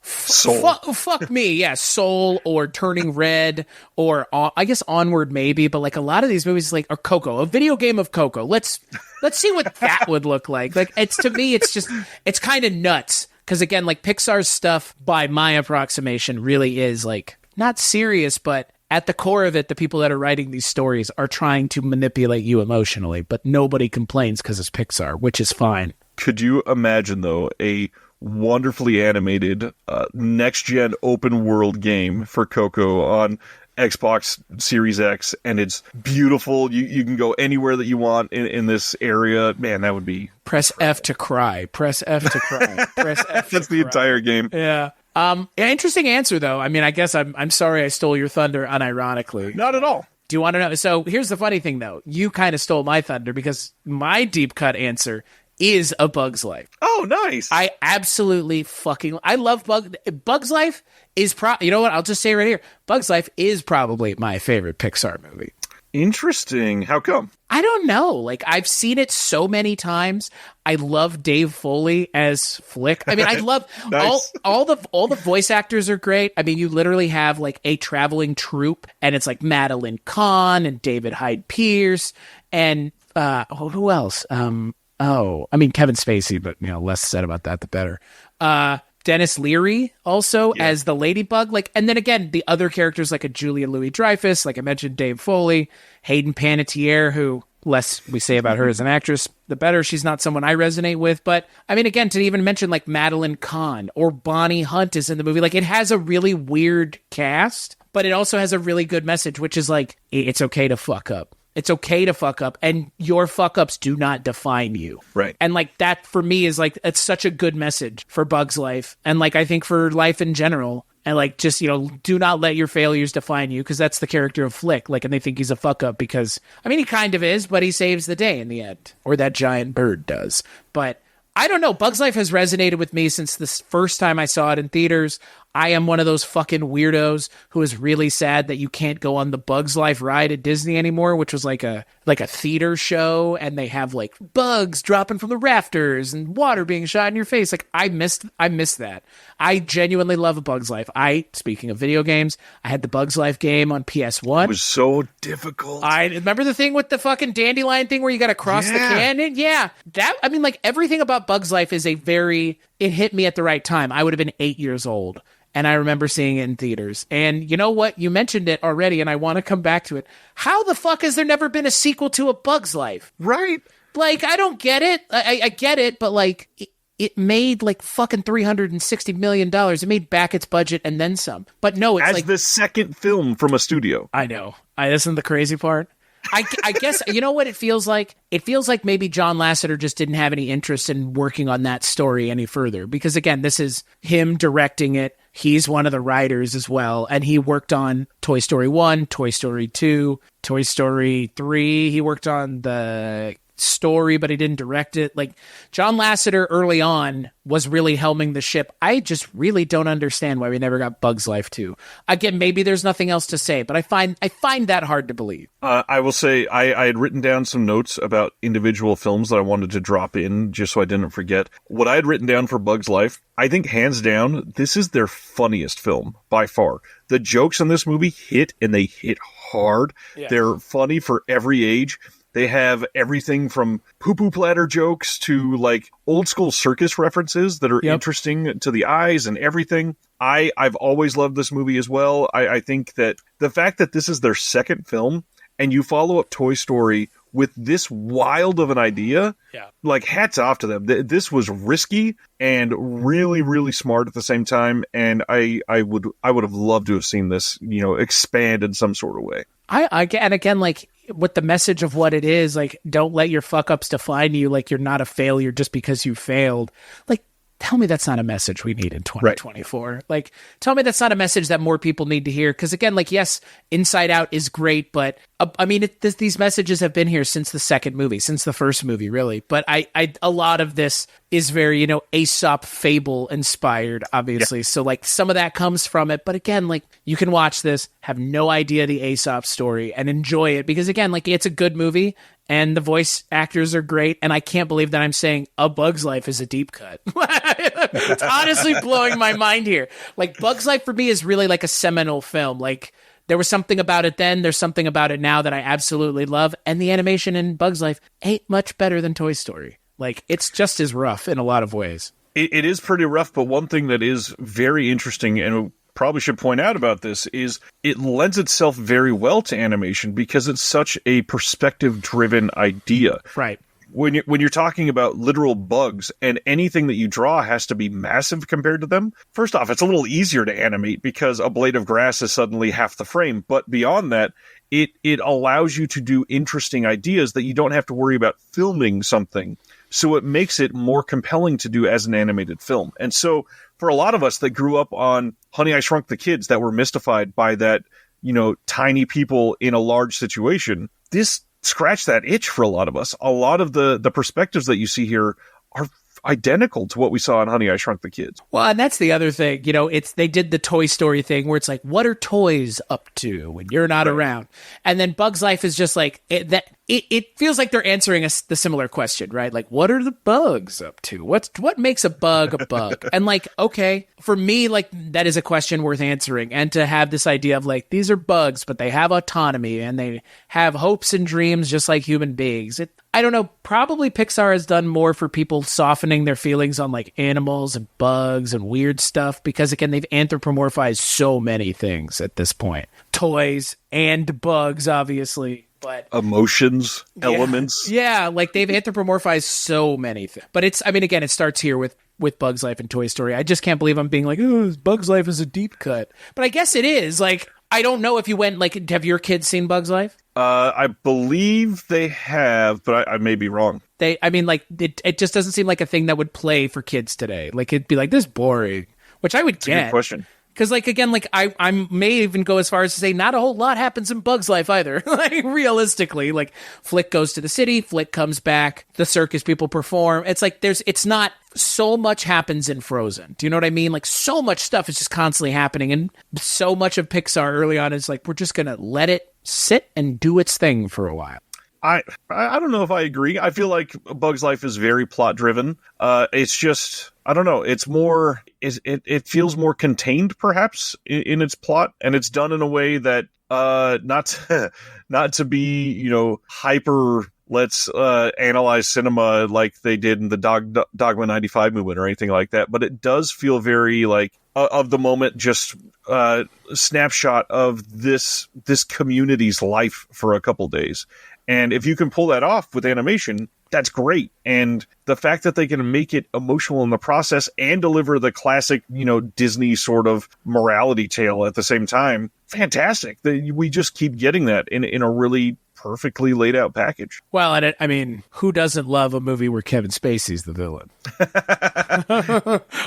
Soul. Fuck me, yeah, Soul or Turning Red or I guess Onward maybe, but like a lot of these movies, like, or Coco, a video game of Coco. Let's see what that would look like. Like, it's, to me, it's kind of nuts. Because again, like, Pixar's stuff, by my approximation, really is, like, not serious, but at the core of it, the people that are writing these stories are trying to manipulate you emotionally, but nobody complains because it's Pixar, which is fine. Could you imagine, though, a wonderfully animated next-gen open-world game for Coco on Xbox Series X, and it's beautiful. You can go anywhere that you want in this area. Man, that would be... Press F to cry. Press F to cry. Press F to That's the entire game. Yeah. Interesting answer, though. I mean, I guess I'm sorry I stole your thunder unironically. Not at all. Do you want to know? So here's the funny thing, though. You kind of stole my thunder because my deep cut answer is A Bug's Life. Oh, nice. I absolutely I love Bug's Life is you know what? I'll just say right here. Bug's Life is probably my favorite Pixar movie. Interesting. How come? I don't know. Like, I've seen it so many times. I love Dave Foley as Flick. I mean, I love nice. all the voice actors are great. I mean, you literally have like a traveling troupe, and it's like Madeline Kahn and David Hyde Pierce and who else? I mean, Kevin Spacey, but, you know, less said about that, the better. Dennis Leary also as the ladybug. Like, and then again, the other characters like a Julia Louis-Dreyfus, like I mentioned, Dave Foley, Hayden Panettiere, who less we say about her as an actress, the better. She's not someone I resonate with. But I mean, again, to even mention like Madeline Kahn or Bonnie Hunt is in the movie. Like, it has a really weird cast, but it also has a really good message, which is like, it's okay to fuck up. It's okay to fuck up, and your fuck-ups do not define you. Right. And, like, that, for me, is, like, it's such a good message for Bug's Life, and, like, I think for life in general, and, like, just, you know, do not let your failures define you, because that's the character of Flick, like, and they think he's a fuck-up because, I mean, he kind of is, but he saves the day in the end, or that giant bird does. But I don't know. Bug's Life has resonated with me since the first time I saw it in theaters. I am one of those fucking weirdos who is really sad that you can't go on the Bugs Life ride at Disney anymore, which was like a theater show, and they have like bugs dropping from the rafters and water being shot in your face. Like I missed that. I genuinely love A Bug's Life. Speaking of video games, I had the Bugs Life game on PS1. It was so difficult. I remember the thing with the fucking dandelion thing where you got to cross the canyon. Yeah. Like everything about Bugs Life is it hit me at the right time. I would have been 8 years old. And I remember seeing it in theaters. And you know what? You mentioned it already, and I want to come back to it. How the fuck has there never been a sequel to A Bug's Life? Right. Like, I don't get it. I get it, but like, it made like fucking $360 million. It made back its budget and then some. But no, it's as the second film from a studio. I know. Isn't the crazy part? I guess, you know what it feels like? It feels like maybe John Lasseter just didn't have any interest in working on that story any further. Because again, this is him directing it. He's one of the writers as well. And he worked on Toy Story 1, Toy Story 2, Toy Story 3. He worked on the story, but he didn't direct it. Like, John Lasseter early on was really helming the ship. I just really don't understand why we never got Bugs Life 2. Again, maybe there's nothing else to say, but I find that hard to believe. I will say I had written down some notes about individual films that I wanted to drop in just so I didn't forget. What I had written down for Bugs Life, I think hands down, this is their funniest film by far. The jokes in this movie hit, and they hit hard. Yeah. They're funny for every age. They have everything from poo-poo platter jokes to like old school circus references that are interesting to the eyes and everything. I've always loved this movie as well. I think that the fact that this is their second film and you follow up Toy Story with this wild of an idea, like hats off to them. This was risky and really, really smart at the same time. And I would have loved to have seen this, expand in some sort of way. And again, like, with the message of what it is, like, don't let your fuck ups define you. Like, you're not a failure just because you failed. Like, tell me that's not a message we need in 2024. Right. Like, tell me that's not a message that more people need to hear. Because again, like, yes, Inside Out is great, but I mean, these messages have been here since the second movie, since the first movie, really. But a lot of this is very, Aesop fable inspired, obviously. Yeah. So like some of that comes from it. But again, like, you can watch this, have no idea the Aesop story and enjoy it because again, like, it's a good movie and the voice actors are great. And I can't believe that I'm saying A Bug's Life is a deep cut. It's honestly blowing my mind here. Like, Bug's Life for me is really like a seminal film. Like, there was something about it then, there's something about it now that I absolutely love. And the animation in Bug's Life ain't much better than Toy Story. Like, it's just as rough in a lot of ways. It is pretty rough, but one thing that is very interesting and probably should point out about this is it lends itself very well to animation because it's such a perspective-driven idea. Right. When you're talking about literal bugs and anything that you draw has to be massive compared to them, first off, it's a little easier to animate because a blade of grass is suddenly half the frame. But beyond that, it allows you to do interesting ideas that you don't have to worry about filming something. So it makes it more compelling to do as an animated film. And so for a lot of us that grew up on Honey, I Shrunk the Kids that were mystified by that, tiny people in a large situation, this scratched that itch for a lot of us. A lot of the perspectives that you see here are identical to what we saw in Honey, I Shrunk the Kids. Well, and that's the other thing, they did the Toy Story thing where it's like, what are toys up to when you're not around? And then Bug's Life is just like, it feels like they're answering the similar question, right? Like, what are the bugs up to? What makes a bug a bug? And like, okay, for me, like, that is a question worth answering. And to have this idea of like, these are bugs, but they have autonomy and they have hopes and dreams just like human beings. I don't know, probably Pixar has done more for people softening their feelings on like animals and bugs and weird stuff because again, they've anthropomorphized so many things at this point. Toys and bugs, obviously. But emotions, elements. Yeah, like they've anthropomorphized so many things. But again, it starts here with Bug's Life and Toy Story. I just can't believe I'm being like, oh, Bug's Life is a deep cut. But I guess it is. Like, I don't know if you went, like, have your kids seen Bug's Life? I believe they have, but I may be wrong. It just doesn't seem like a thing that would play for kids today. Like, it'd be like, this is boring, which I would get. Good question. Because, like, again, like, I may even go as far as to say not a whole lot happens in Bug's Life either. Like, realistically, like, Flick goes to the city, Flick comes back, the circus people perform. It's like it's not so much happens in Frozen. Do you know what I mean? Like, so much stuff is just constantly happening. And so much of Pixar early on is like, we're just going to let it sit and do its thing for a while. I don't know if I agree. I feel like Bug's Life is very plot driven. It's just, I don't know. It's more, it feels more contained perhaps in its plot, and it's done in a way that not to be, hyper. Let's analyze cinema like they did in the Dogma 95 movement or anything like that. But it does feel very like of the moment, just snapshot of this community's life for a couple days. And if you can pull that off with animation, that's great. And the fact that they can make it emotional in the process and deliver the classic, Disney sort of morality tale at the same time, fantastic. We just keep getting that in a really perfectly laid out package. Well, and I mean, who doesn't love a movie where Kevin Spacey's the villain?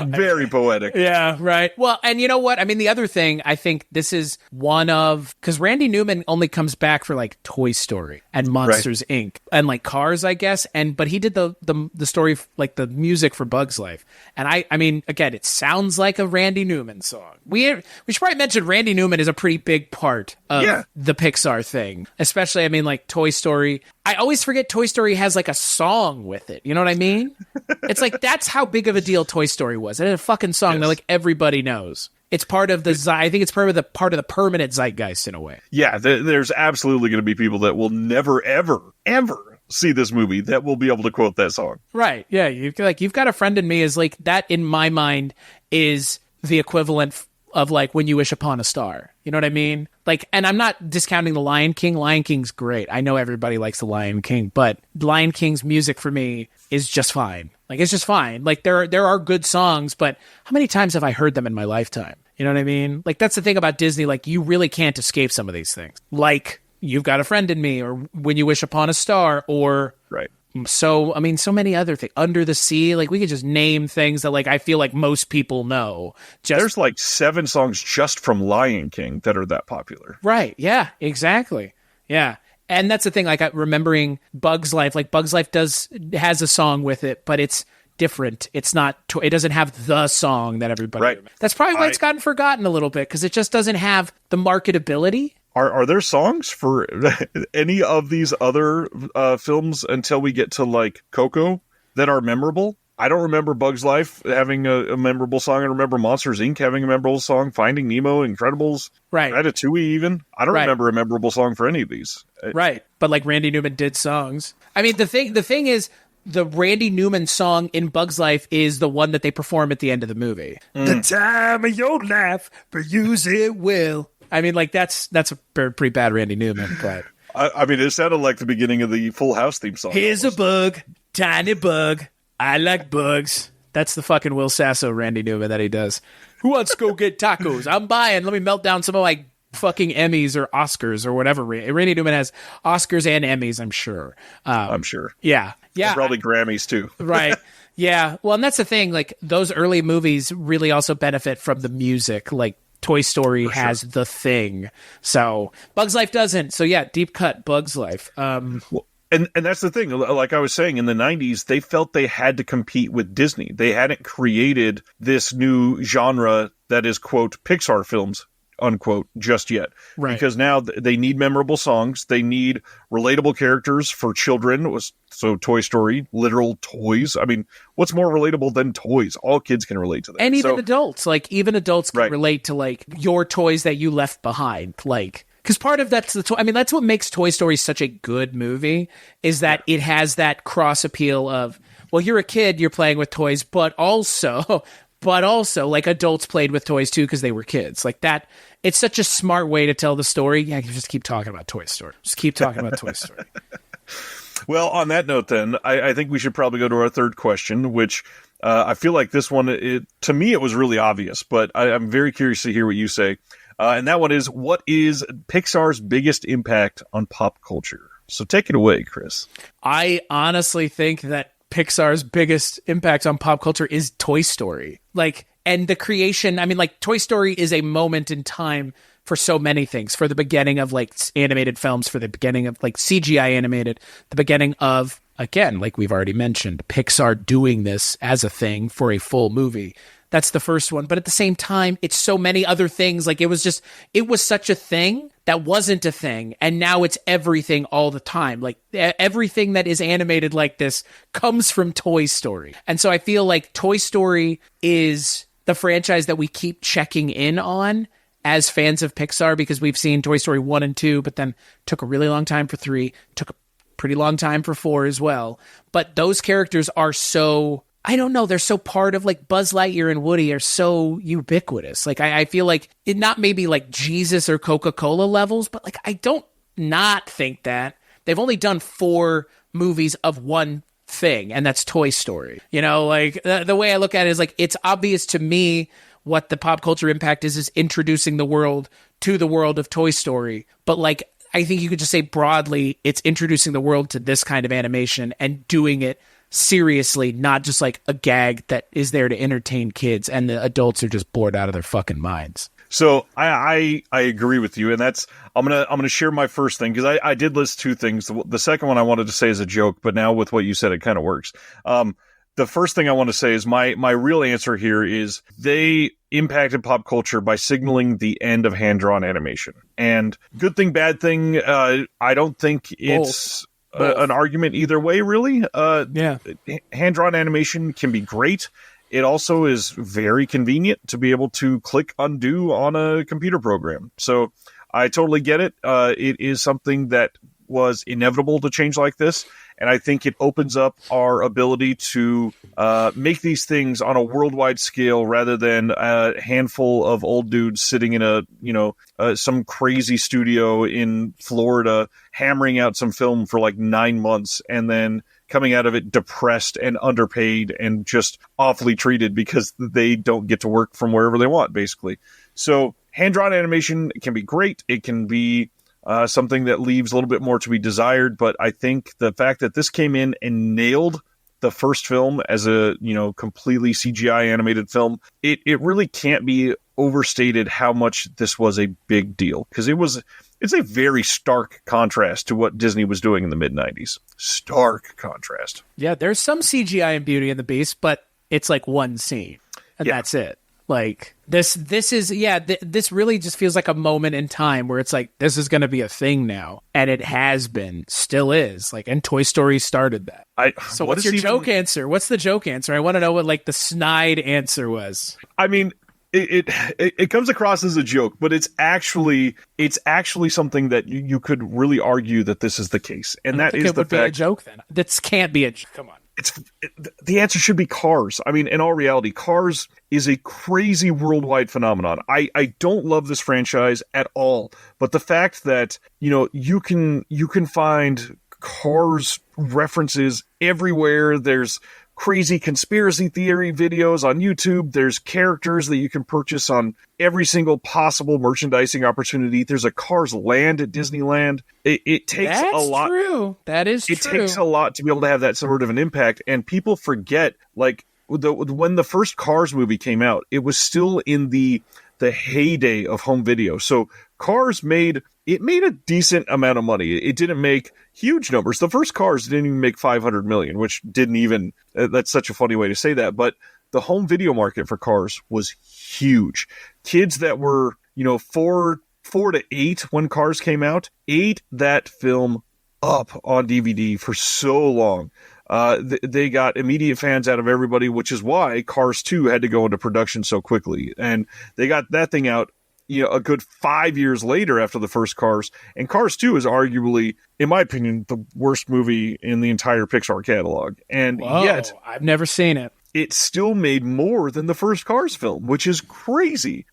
Very poetic. Yeah, right. Well, and you know what? I mean, the other thing, I think this is one of, because Randy Newman only comes back for like Toy Story and Monsters Inc. and like Cars, I guess. But he did the story, like the music for Bug's Life. And I mean, again, it sounds like a Randy Newman song. We should probably mention Randy Newman is a pretty big part of the Pixar thing, especially, I mean, like Toy Story. I always forget Toy Story has like a song with it. You know what I mean? It's like, that's how big of a deal Toy Story was. It had a fucking song that like everybody knows. It's part of the, I think it's part of the permanent zeitgeist in a way. Yeah, there's absolutely going to be people that will never, ever, ever see this movie that will be able to quote that song. Right. Yeah. You've Got a Friend in Me is like, that in my mind is the equivalent of like When You Wish Upon a Star. You know what I mean? Like, and I'm not discounting The Lion King. Lion King's great. I know everybody likes The Lion King, but Lion King's music for me is just fine. Like, it's just fine. Like, there are good songs, but how many times have I heard them in my lifetime? You know what I mean? Like, that's the thing about Disney. Like, you really can't escape some of these things. Like, You've Got a Friend in Me, or When You Wish Upon a Star, or right. So, I mean, so many other things. Under the Sea, like, we could just name things that, like, I feel like most people know. There's like 7 songs just from Lion King that are that popular. Right. Yeah, exactly. Yeah. And that's the thing, like, remembering Bug's Life. Like, Bug's Life has a song with it, but it's different. It's not, it doesn't have the song that everybody remembers. That's probably why it's gotten forgotten a little bit, because it just doesn't have the marketability. Are there songs for any of these other films until we get to like Coco that are memorable? I don't remember Bug's Life having a memorable song. I remember Monsters Inc. having a memorable song. Finding Nemo, Incredibles, right? Ratatouille, even. I don't remember a memorable song for any of these. Right, but like Randy Newman did songs. I mean, the thing is, the Randy Newman song in Bug's Life is the one that they perform at the end of the movie. The time of your life, but use it well. I mean, like, that's a pretty bad Randy Newman, but I mean, it sounded like the beginning of the Full House theme song. Here's almost a bug, tiny bug. I like bugs. That's the fucking Will Sasso Randy Newman that he does. Who wants to go get tacos? I'm buying. Let me melt down some of my fucking Emmys or Oscars or whatever. Randy Newman has Oscars and Emmys, I'm sure. I'm sure. Yeah. And probably Grammys, too. Right. Yeah. Well, and that's the thing. Like, those early movies really also benefit from the music. Like, Toy Story has the thing. So Bug's Life doesn't. So yeah, deep cut Bug's Life. Well, and that's the thing. Like I was saying, in the 90s, they felt they had to compete with Disney. They hadn't created this new genre that is, quote, Pixar films, unquote, just yet. Right. Because now they need memorable songs. They need relatable characters for children. So Toy Story, literal toys. I mean, what's more relatable than toys? All kids can relate to that. And even adults. Like, even adults can relate to, like, your toys that you left behind. Like, because part of that's the toy. I mean, that's what makes Toy Story such a good movie, is that it has that cross appeal of, well, you're a kid, you're playing with toys, but also, like, adults played with toys too because they were kids. Like, that, it's such a smart way to tell the story. Yeah, you just keep talking about Toy Story. Just keep talking about Toy Story. Well, on that note, then, I think we should probably go to our third question, which I feel like this one, to me, it was really obvious, but I'm very curious to hear what you say. And that one is, what is Pixar's biggest impact on pop culture? So take it away, Chris. I honestly think that Pixar's biggest impact on pop culture is Toy Story. Like, and the creation, I mean, like, Toy Story is a moment in time for so many things, for the beginning of like animated films, for the beginning of like CGI animated, the beginning of, again, like we've already mentioned, Pixar doing this as a thing for a full movie. That's the first one. But at the same time, it's so many other things. Like, it was such a thing that wasn't a thing. And now it's everything all the time. Like, everything that is animated like this comes from Toy Story. And so I feel like Toy Story is the franchise that we keep checking in on as fans of Pixar, because we've seen Toy Story 1 and 2, but then took a really long time for 3, took a pretty long time for 4 as well. But those characters are so, I don't know, they're so part of, like, Buzz Lightyear and Woody are so ubiquitous. Like, I feel like it, not maybe like Jesus or Coca-Cola levels, but like, I don't not think that. They've only done 4 movies of one thing, and that's Toy Story. You know, like, the way I look at it is like, it's obvious to me what the pop culture impact is introducing the world to the world of Toy Story. But like, I think you could just say broadly, it's introducing the world to this kind of animation and doing it seriously, not just like a gag that is there to entertain kids and the adults are just bored out of their fucking minds. So I agree with you, and that's I'm gonna share my first thing, because I did list 2 things. The second one I wanted to say is a joke, but now with what you said, it kind of works. The first thing I want to say is my real answer here is they impacted pop culture by signaling the end of hand-drawn animation. And good thing, bad thing, I don't think it's an argument either way, really. Yeah. Hand-drawn animation can be great. It also is very convenient to be able to click undo on a computer program. So I totally get it. It is something that was inevitable to change like this. And I think it opens up our ability to make these things on a worldwide scale rather than a handful of old dudes sitting in some crazy studio in Florida hammering out some film for like 9 months and then coming out of it depressed and underpaid and just awfully treated because they don't get to work from wherever they want, basically. So hand-drawn animation can be great. It can be something that leaves a little bit more to be desired, but I think the fact that this came in and nailed the first film as a, completely CGI animated film, it really can't be overstated how much this was a big deal, because it's a very stark contrast to what Disney was doing in the mid-90s. Stark contrast. Yeah, there's some CGI in Beauty and the Beast, but it's like one scene, and that's it. Like, this really just feels like a moment in time where it's like, this is going to be a thing now. And it has been, still is. Like, and Toy Story started that. So what's your joke answer? What's the joke answer? I want to know what, like, the snide answer was. I mean, it comes across as a joke, but it's actually something that you could really argue that this is the case. And that is the fact. Be a joke then. This can't be a joke. Come on. The answer should be Cars. I mean, in all reality, Cars is a crazy worldwide phenomenon. I don't love this franchise at all, but the fact that, you can find Cars references everywhere. There's crazy conspiracy theory videos on YouTube. There's characters that you can purchase on every single possible merchandising opportunity. There's a Cars land at Disneyland. It takes a lot. True. That is true. It takes a lot to be able to have that sort of an impact. And people forget, like, when the first Cars movie came out, it was still in the heyday of home video. So Cars made a decent amount of money. It didn't make huge numbers. The first Cars didn't even make 500 million, which didn't even, that's such a funny way to say that. But the home video market for Cars was huge. Kids that were, 4 to 8 when Cars came out, ate that film up on DVD for so long. They got immediate fans out of everybody, which is why Cars 2 had to go into production so quickly. And they got that thing out, a good 5 years later after the first Cars. And Cars 2 is arguably, in my opinion, the worst movie in the entire Pixar catalog. And yet, I've never seen it. It still made more than the first Cars film, which is crazy.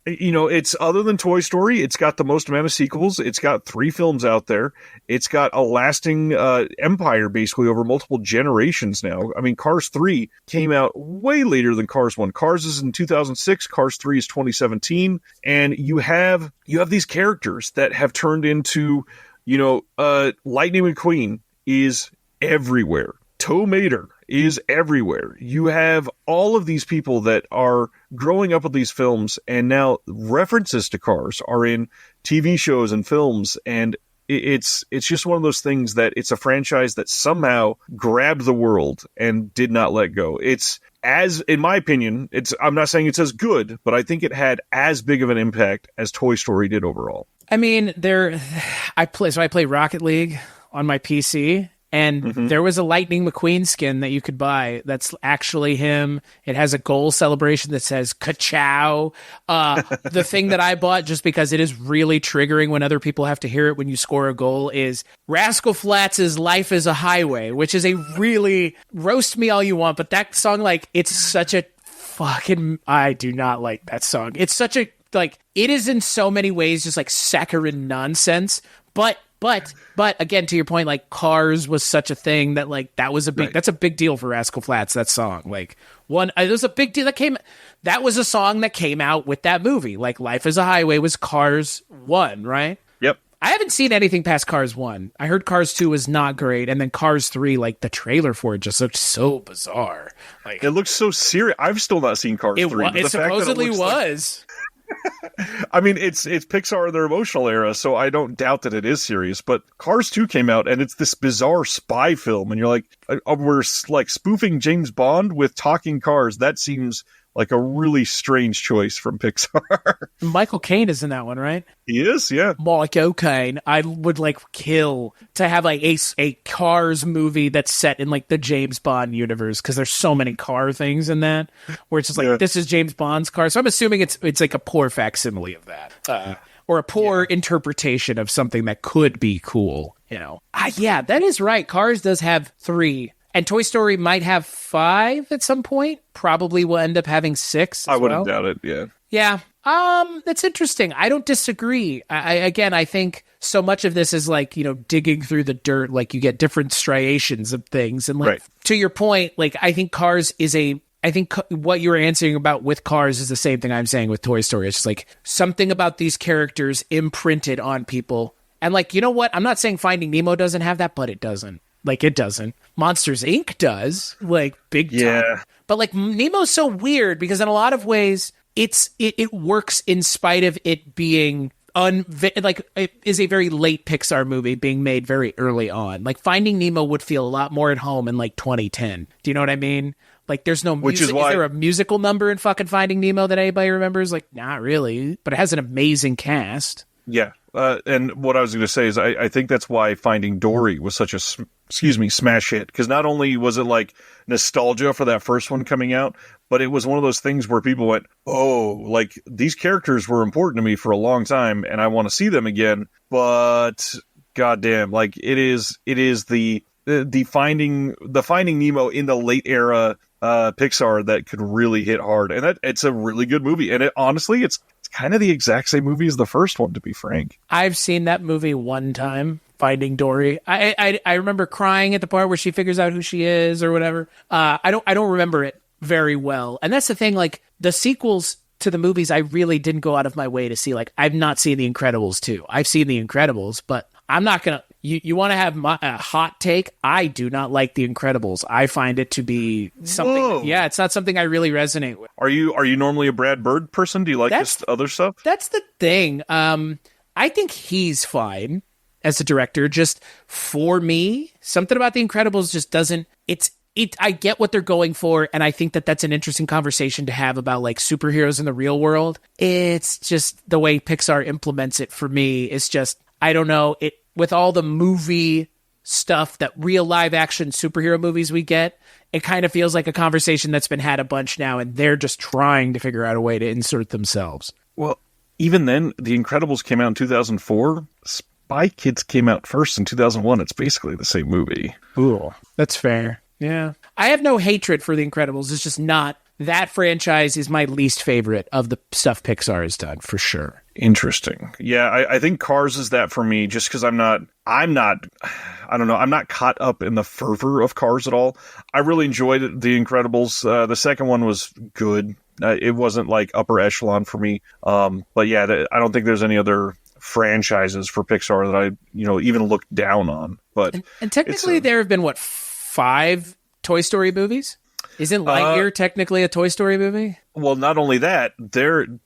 It's, other than Toy Story, it's got the most amount of sequels. It's got 3 films out there. It's got a lasting empire, basically, over multiple generations now. I mean, Cars 3 came out way later than Cars 1. Cars is in 2006. Cars 3 is 2017. And you have these characters that have turned into, Lightning McQueen is everywhere. Tow Mater is everywhere. You have all of these people that are growing up with these films, and now references to Cars are in TV shows and films, and it's just one of those things that it's a franchise that somehow grabbed the world and did not let go. It's as, in my opinion, I'm not saying it's as good, but I think it had as big of an impact as Toy Story did overall. I mean, I play Rocket League on my PC, and there was a Lightning McQueen skin that you could buy that's actually him. It has a goal celebration that says "Ka-chow." The thing that I bought just because it is really triggering when other people have to hear it when you score a goal is Rascal Flatts' "Life is a Highway," which is a really, roast me all you want, but that song, like, it's such a fucking, I do not like that song. It's such a, like, it is in so many ways just like saccharine nonsense, but again, to your point, like, Cars was such a thing that, like, that was a big, that's a big deal for Rascal Flatts, that song. Like, it was a big deal that was a song that came out with that movie. Like, Life is a Highway was Cars 1, right? Yep. I haven't seen anything past Cars 1. I heard Cars 2 was not great, and then Cars 3, like, the trailer for it just looked so bizarre. Like, it looks so serious. I've still not seen Cars 3. It supposedly was. I mean, it's Pixar in their emotional era, so I don't doubt that it is serious. But Cars 2 came out, and it's this bizarre spy film, and you're like, we're like spoofing James Bond with talking cars. That seems like a really strange choice from Pixar. Michael Caine is in that one, right? He is, yeah. Michael Caine. I would, like, kill to have, like, a Cars movie that's set in, like, the James Bond universe, because there's so many car things in that, where it's just like, this is James Bond's car. So I'm assuming it's like a poor facsimile of that. Or a poor interpretation of something that could be cool, you know? Yeah, that is right. Cars does have 3. And Toy Story might have 5 at some point. Probably will end up having 6 as I wouldn't doubt it, yeah. Yeah. That's interesting. I don't disagree. I think so much of this is like, you know, digging through the dirt, like you get different striations of things. And like, to your point, like, I think Cars is I think what you were answering about with Cars is the same thing I'm saying with Toy Story. It's just like something about these characters imprinted on people. And like, you know what? I'm not saying Finding Nemo doesn't have that, but it doesn't. Like, it doesn't. Monsters, Inc. does, like, big time. Yeah. But, like, Nemo's so weird because in a lot of ways, it works in spite of it being, it is a very late Pixar movie being made very early on. Like, Finding Nemo would feel a lot more at home in, like, 2010. Do you know what I mean? Like, there's no music. Is there a musical number in fucking Finding Nemo that anybody remembers? Like, not really. But it has an amazing cast. Yeah. And what I was going to say is I think that's why Finding Dory was such a, smash hit. Because not only was it like nostalgia for that first one coming out, but it was one of those things where people went, oh, like these characters were important to me for a long time and I want to see them again. But goddamn, like it is the Finding Nemo in the late era Pixar that could really hit hard. And it's a really good movie. And honestly, it's kind of the exact same movie as the first one, to be frank. I've seen that movie one time, Finding Dory. I remember crying at the part where she figures out who she is or whatever. I don't remember it very well. And that's the thing, like the sequels to the movies, I really didn't go out of my way to see. Like, I've not seen The Incredibles 2. I've seen The Incredibles, but I'm not going to... You want to have a hot take? I do not like The Incredibles. I find it to be something... Whoa. Yeah, it's not something I really resonate with. Are you normally a Brad Bird person? Do you like this other stuff? That's the thing. I think he's fine as a director. Just for me, something about The Incredibles just doesn't... I get what they're going for, and I think that that's an interesting conversation to have about like superheroes in the real world. It's just the way Pixar implements it for me. It's just, I don't know, with all the movie stuff that real live action superhero movies we get, it kind of feels like a conversation that's been had a bunch now, and they're just trying to figure out a way to insert themselves. Well, even then, The Incredibles came out in 2004. Spy Kids came out first in 2001. It's basically the same movie. Ooh, that's fair. Yeah. I have no hatred for The Incredibles. It's just not... That franchise is my least favorite of the stuff Pixar has done, for sure. Interesting. Yeah, I think Cars is that for me, just because I'm not caught up in the fervor of Cars at all. I really enjoyed The Incredibles. The second one was good. It wasn't like upper echelon for me. But yeah, I don't think there's any other franchises for Pixar that I, even look down on. But and technically there have been 5 Toy Story movies? Isn't Lightyear technically a Toy Story movie? Well, not only that,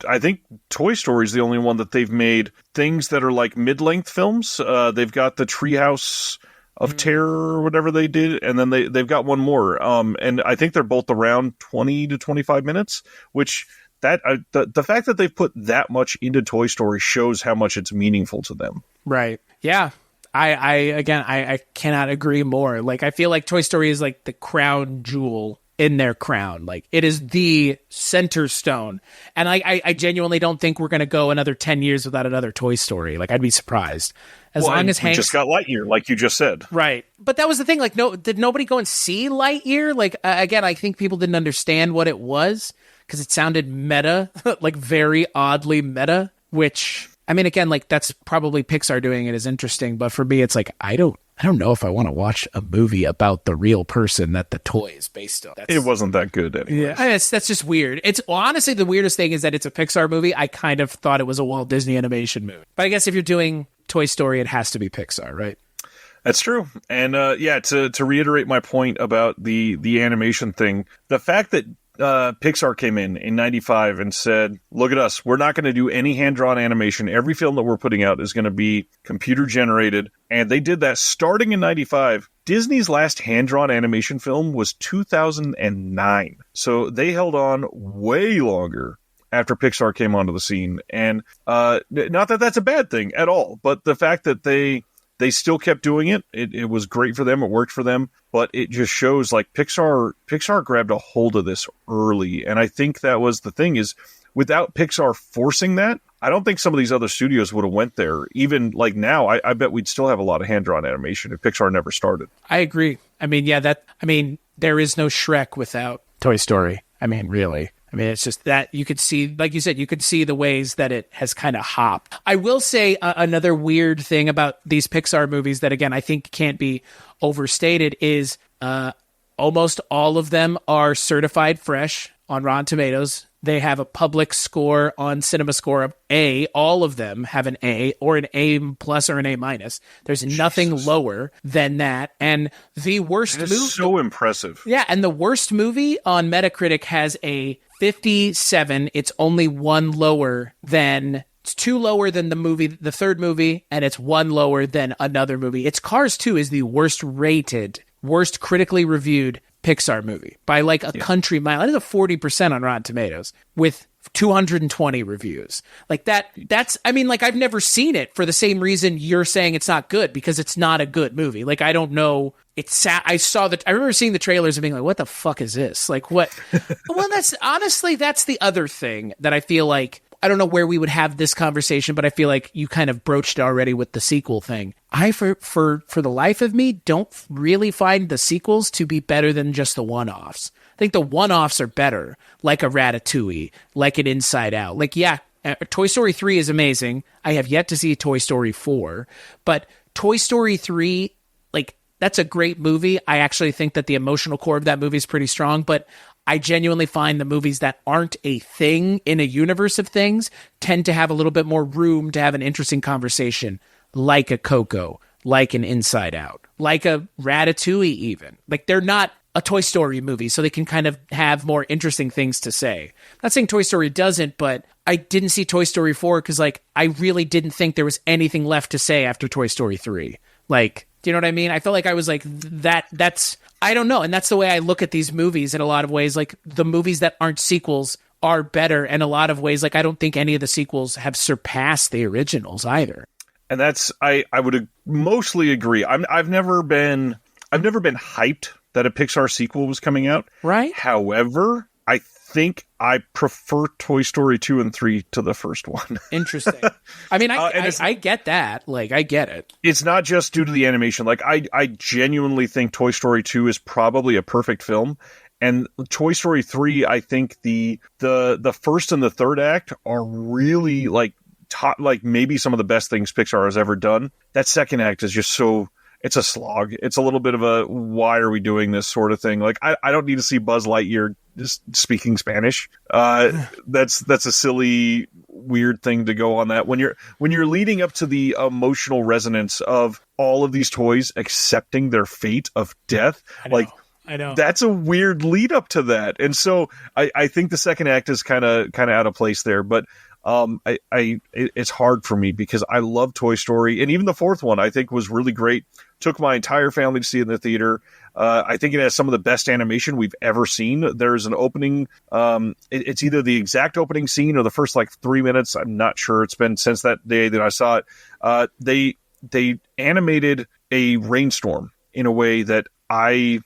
I think Toy Story is the only one that they've made things that are like mid-length films. They've got the Treehouse of Terror or whatever they did, and then they've got one more. And I think they're both around 20 to 25 minutes, which the fact that they've put that much into Toy Story shows how much it's meaningful to them. Right. Yeah. I cannot agree more. Like, I feel like Toy Story is like the crown jewel in their crown. Like, it is the center stone. And I genuinely don't think we're going to go another 10 years without another Toy Story. Like, I'd be surprised. As long as Hanks just got Lightyear, like you just said. Right. But that was the thing. Like, did nobody go and see Lightyear? Like, again, I think people didn't understand what it was because it sounded meta, like very oddly meta, which, I mean, again, like, that's probably Pixar doing it is interesting. But for me, it's like, I don't know if I want to watch a movie about the real person that the toy is based on. It wasn't that good anyway. Yeah, that's just weird. Honestly, the weirdest thing is that it's a Pixar movie. I kind of thought it was a Walt Disney animation movie. But I guess if you're doing Toy Story, it has to be Pixar, right? That's true. And to reiterate my point about the animation thing, the fact that Pixar came in 95 and said, look at us, we're not going to do any hand-drawn animation. Every film that we're putting out is going to be computer-generated. And they did that starting in 95. Disney's last hand-drawn animation film was 2009. So they held on way longer after Pixar came onto the scene. And not that that's a bad thing at all, but the fact that they still kept doing it. It was great for them. It worked for them. But it just shows like Pixar grabbed a hold of this early. And I think that was the thing is without Pixar forcing that, I don't think some of these other studios would have went there. Even like now, I bet we'd still have a lot of hand-drawn animation if Pixar never started. I agree. I mean, there is no Shrek without Toy Story. I mean, really. I mean, it's just that you could see, like you said, you could see the ways that it has kind of hopped. I will say another weird thing about these Pixar movies that, again, I think can't be overstated is almost all of them are certified fresh on Rotten Tomatoes. They have a public score on CinemaScore of A. All of them have an A or an A plus or an A minus. There's nothing lower than that. And the worst movie... so impressive. Yeah, and the worst movie on Metacritic has a 57. It's only one lower than... It's two lower than the third movie, and it's one lower than another movie. It's Cars 2 is the worst rated, worst critically reviewed Pixar movie by like a country mile. It is a 40% on Rotten Tomatoes with 220 reviews. Like that's, I mean, like I've never seen it for the same reason you're saying it's not good, because it's not a good movie. Like, I don't know. I remember seeing the trailers and being like, what the fuck is this? Like, what? Well, that's the other thing that I feel like, I don't know where we would have this conversation, but I feel like you kind of broached it already with the sequel thing. I, for the life of me, don't really find the sequels to be better than just the one-offs. I think the one-offs are better, like a Ratatouille, like an Inside Out. Like, yeah, Toy Story 3 is amazing. I have yet to see Toy Story 4, but Toy Story 3, like, that's a great movie. I actually think that the emotional core of that movie is pretty strong, but I genuinely find the movies that aren't a thing in a universe of things tend to have a little bit more room to have an interesting conversation, like a Coco, like an Inside Out, like a Ratatouille even. Like, they're not a Toy Story movie, so they can kind of have more interesting things to say. Not saying Toy Story doesn't, but I didn't see Toy Story 4 because, like, I really didn't think there was anything left to say after Toy Story 3. Like, do you know what I mean? I felt like I was like, that's... I don't know. And that's the way I look at these movies in a lot of ways. Like, the movies that aren't sequels are better in a lot of ways. Like, I don't think any of the sequels have surpassed the originals either. And that's, I would mostly agree. I've never been hyped that a Pixar sequel was coming out. Right. However, I think I prefer Toy Story 2 and 3 to the first one. Interesting. I mean, I get that. Like, I get it. It's not just due to the animation. Like, I genuinely think Toy Story 2 is probably a perfect film. And Toy Story 3, I think the first and the third act are really, like, top, like, maybe some of the best things Pixar has ever done. That second act is just so... It's a slog. It's a little bit of a, why are we doing this sort of thing? Like, I don't need to see Buzz Lightyear just speaking Spanish. That's a silly, weird thing to go on that. When you're leading up to the emotional resonance of all of these toys accepting their fate of death, like, I know. That's a weird lead up to that. And so I think the second act is kind of out of place there. But it's hard for me because I love Toy Story. And even the fourth one I think was really great. Took my entire family to see it in the theater. I think it has some of the best animation we've ever seen. There's an opening. It's either the exact opening scene or the first 3 minutes. I'm not sure. It's been since that day that I saw it. They animated a rainstorm in a way that I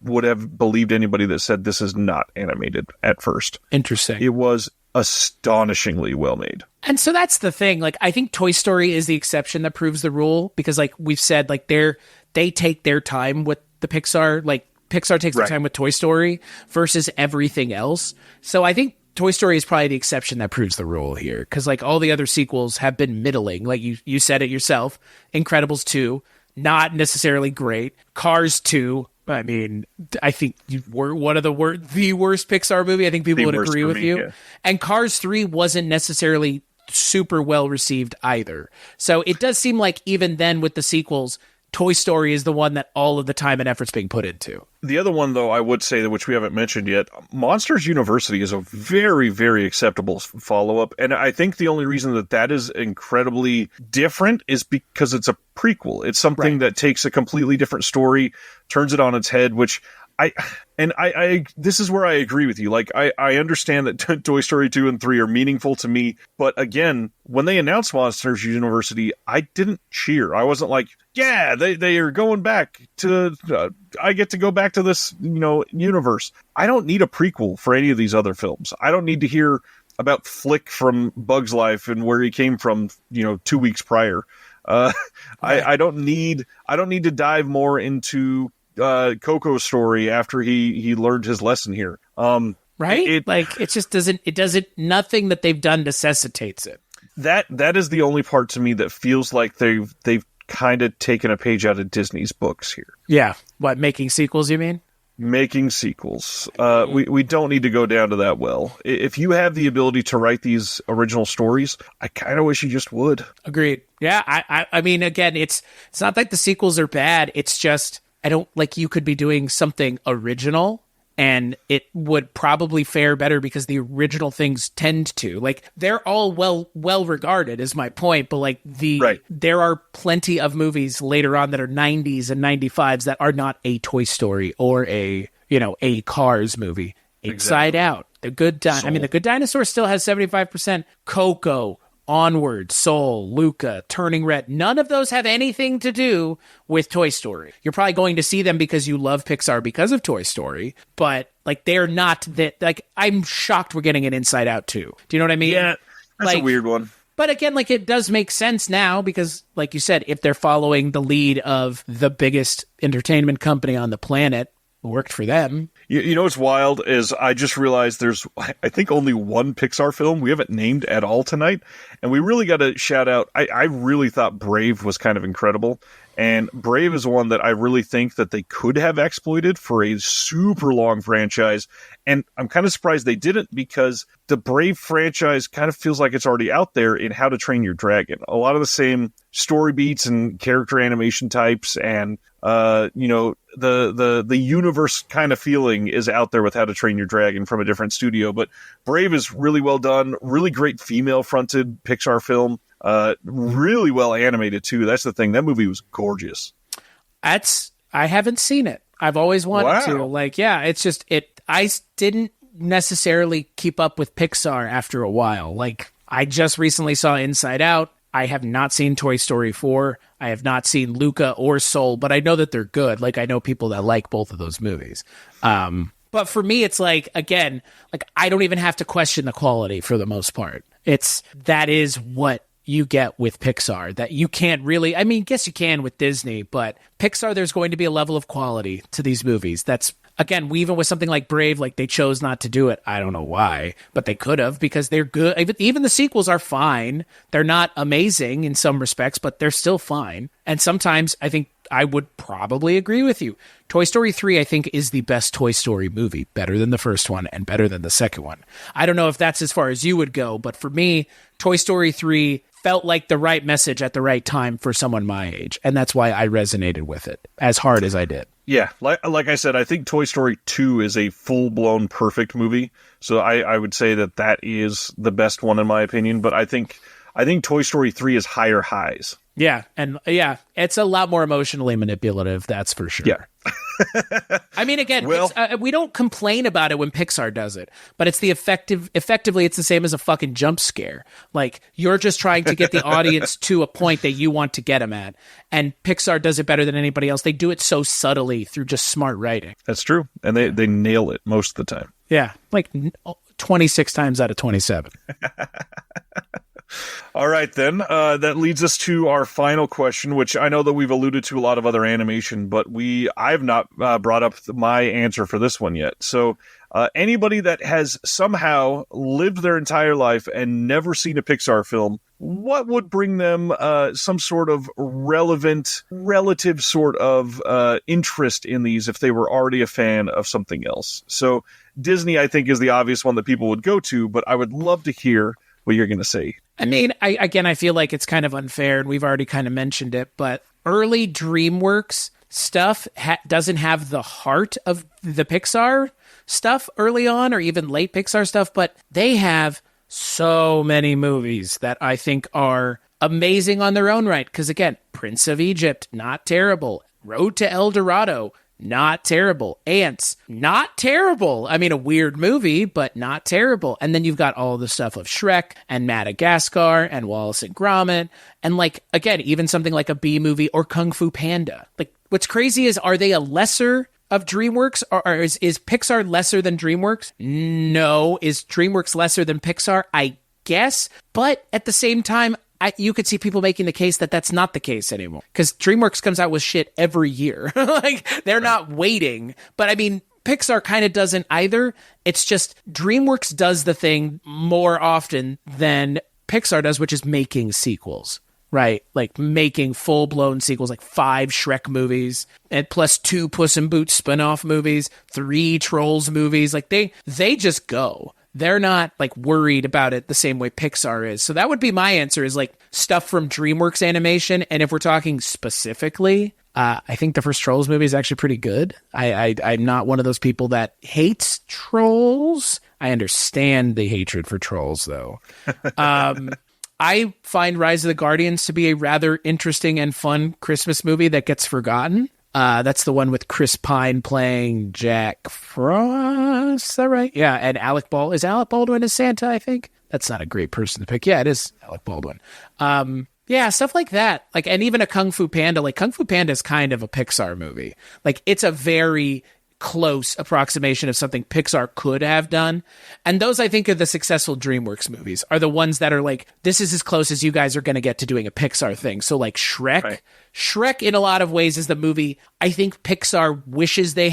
would have believed anybody that said this is not animated at first. Interesting. It was astonishingly well made. And so that's the thing. I think Toy Story is the exception that proves the rule because we've said, they take their time with the Pixar. Pixar takes their time with Toy Story versus everything else. So I think Toy Story is probably the exception that proves the rule here because all the other sequels have been middling. You said it yourself. Incredibles 2, not necessarily great. Cars 2, I mean, I think you were one of the worst Pixar movie. I think people would agree with you. Yeah. And Cars 3 wasn't necessarily super well received either. So it does seem like even then with the sequels, Toy Story is the one that all of the time and effort's being put into. The other one, though, I would say, which we haven't mentioned yet, Monsters University is a very, very acceptable follow-up. And I think the only reason that is incredibly different is because it's a prequel. It's something that takes a completely different story, turns it on its head, which I this is where I agree with you. I understand that Toy Story 2 and 3 are meaningful to me, but again, when they announced Monsters University, I didn't cheer. I wasn't like, yeah, they are going back to, I get to go back to this, universe. I don't need a prequel for any of these other films. I don't need to hear about Flick from Bug's Life and where he came from, 2 weeks prior. I don't need to dive more into Coco's story after he learned his lesson here. Right? It just doesn't, nothing that they've done necessitates it. That is the only part to me that feels like they've kind of taken a page out of Disney's books here. Yeah. What, making sequels, you mean? Making sequels. We don't need to go down to that well. If you have the ability to write these original stories, I kind of wish you just would. Agreed. Yeah. I mean, again, it's not like the sequels are bad. It's just, I don't you could be doing something original and it would probably fare better because the original things tend to they're all well regarded is my point. But there are plenty of movies later on that are 90s and 95s that are not a Toy Story or a Cars movie. Inside Out, The Good Dinosaur still has 75%. Coco, Onward, Soul, Luca, Turning Red. None of those have anything to do with Toy Story. You're probably going to see them because you love Pixar because of Toy Story, but they're not that. I'm shocked we're getting an Inside Out too. Do you know what I mean? Yeah, that's a weird one. But again, it does make sense now because, like you said, if they're following the lead of the biggest entertainment company on the planet, it worked for them. You know what's wild is I just realized there's, I think, only one Pixar film we haven't named at all tonight. And we really got to shout out, I really thought Brave was kind of incredible. And Brave is one that I really think that they could have exploited for a super long franchise. And I'm kind of surprised they didn't because the Brave franchise kind of feels like it's already out there in How to Train Your Dragon. A lot of the same story beats and character animation types and, the universe kind of feeling is out there with How to Train Your Dragon from a different studio. But Brave is really well done, really great female-fronted Pixar film. Really well animated too. That's the thing. That movie was gorgeous. I haven't seen it. I've always wanted to. It's just I didn't necessarily keep up with Pixar after a while. I just recently saw Inside Out. I have not seen Toy Story 4. I have not seen Luca or Soul, but I know that they're good. I know people that like both of those movies. But for me, it's I don't even have to question the quality for the most part. That is what you get with Pixar that you can't really, guess you can with Disney, but Pixar, there's going to be a level of quality to these movies. That's, again, even with something like Brave, they chose not to do it. I don't know why, but they could have because they're good. Even the sequels are fine. They're not amazing in some respects, but they're still fine. And sometimes I think I would probably agree with you. Toy Story 3, I think, is the best Toy Story movie, better than the first one and better than the second one. I don't know if that's as far as you would go, but for me, Toy Story 3 felt like the right message at the right time for someone my age, and that's why I resonated with it as hard as I did. Yeah, like I said, I think Toy Story 2 is a full-blown perfect movie. So I would say that is the best one in my opinion. But I think Toy Story 3 is higher highs. Yeah, and yeah, it's a lot more emotionally manipulative, that's for sure. Yeah. I mean, again, Well, we don't complain about it when Pixar does it, but it's effectively, it's the same as a fucking jump scare. Like, you're just trying to get the audience to a point that you want to get them at. And Pixar does it better than anybody else. They do it so subtly through just smart writing. That's true. And they nail it most of the time. Yeah, like 26 times out of 27. All right, then. That leads us to our final question, which I know that we've alluded to a lot of other animation, but I've not brought up my answer for this one yet. So anybody that has somehow lived their entire life and never seen a Pixar film, what would bring them some sort of relative sort of interest in these if they were already a fan of something else? So Disney, I think, is the obvious one that people would go to, but I would love to hear what you're going to say. I mean, I feel like it's kind of unfair, and we've already kind of mentioned it, but early DreamWorks stuff doesn't have the heart of the Pixar stuff early on, or even late Pixar stuff, but they have so many movies that I think are amazing on their own right. Because again, Prince of Egypt, not terrible. Road to El Dorado, not terrible. Ants, not terrible. I mean, a weird movie, but not terrible. And then you've got all the stuff of Shrek and Madagascar and Wallace and Gromit. And like, again, even something like a B movie or Kung Fu Panda. Like, what's crazy is, are they a lesser of DreamWorks, or is Pixar lesser than DreamWorks? No. Is DreamWorks lesser than Pixar? I guess. But at the same time, you could see people making the case that that's not the case anymore, because DreamWorks comes out with shit every year. Like, they're not waiting. But I mean, Pixar kind of doesn't either. It's just DreamWorks does the thing more often than Pixar does, which is making sequels, right? Like making full-blown sequels, like 5 Shrek movies, and plus 2 Puss in Boots spin-off movies, 3 Trolls movies. Like, they just go. They're not like worried about it the same way Pixar is. So that would be my answer, is like stuff from DreamWorks Animation. And if we're talking specifically, I think the first Trolls movie is actually pretty good. I'm not one of those people that hates Trolls. I understand the hatred for Trolls, though. I find Rise of the Guardians to be a rather interesting and fun Christmas movie that gets forgotten. That's the one with Chris Pine playing Jack Frost. Is that right? Yeah, and Alec Baldwin. Is Alec Baldwin as Santa, I think? That's not a great person to pick. Yeah, it is Alec Baldwin. Yeah, stuff like that. Like, and even a Kung Fu Panda. Like, Kung Fu Panda is kind of a Pixar movie. Like, it's a very close approximation of something Pixar could have done. And those, I think, are the successful DreamWorks movies, are the ones that are like, this is as close as you guys are going to get to doing a Pixar thing. So like Shrek. Right. Shrek, in a lot of ways, is the movie I think Pixar wishes they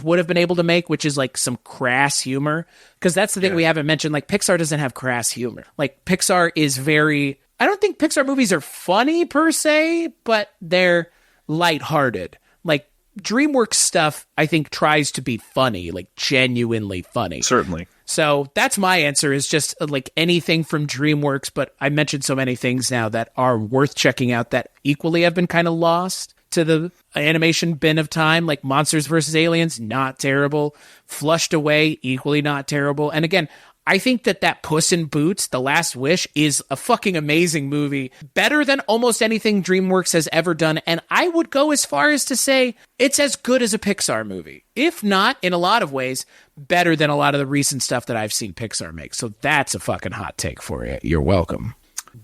would have been able to make, which is like some crass humor. Because that's the thing we haven't mentioned. Like, Pixar doesn't have crass humor. Like, Pixar is I don't think Pixar movies are funny per se, but they're lighthearted. Like, DreamWorks stuff, I think, tries to be funny, like genuinely funny. Certainly. So that's my answer, is just like anything from DreamWorks. But I mentioned so many things now that are worth checking out that equally have been kind of lost to the animation bin of time, like Monsters vs. Aliens, not terrible. Flushed Away, equally not terrible. And again, I think that Puss in Boots, The Last Wish, is a fucking amazing movie. Better than almost anything DreamWorks has ever done. And I would go as far as to say it's as good as a Pixar movie. If not, in a lot of ways, better than a lot of the recent stuff that I've seen Pixar make. So that's a fucking hot take for you. You're welcome.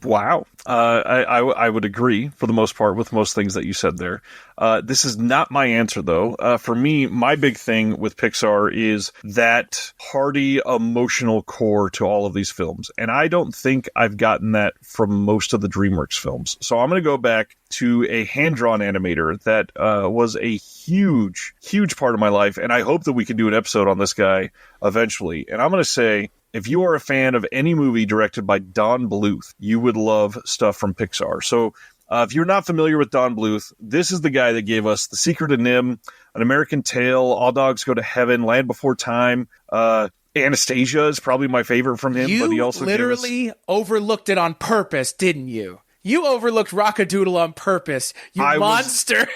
Wow. I would agree for the most part with most things that you said there. This is not my answer, though. For me, my big thing with Pixar is that hearty, emotional core to all of these films. And I don't think I've gotten that from most of the DreamWorks films. So I'm going to go back to a hand-drawn animator that was a huge, huge part of my life. And I hope that we can do an episode on this guy eventually. And I'm going to say, if you are a fan of any movie directed by Don Bluth, you would love stuff from Pixar. So if you're not familiar with Don Bluth, this is the guy that gave us The Secret of Nim, An American Tail, All Dogs Go to Heaven, Land Before Time. Anastasia is probably my favorite from him. But he also literally overlooked it on purpose, didn't you? You overlooked Rockadoodle on purpose, you monster.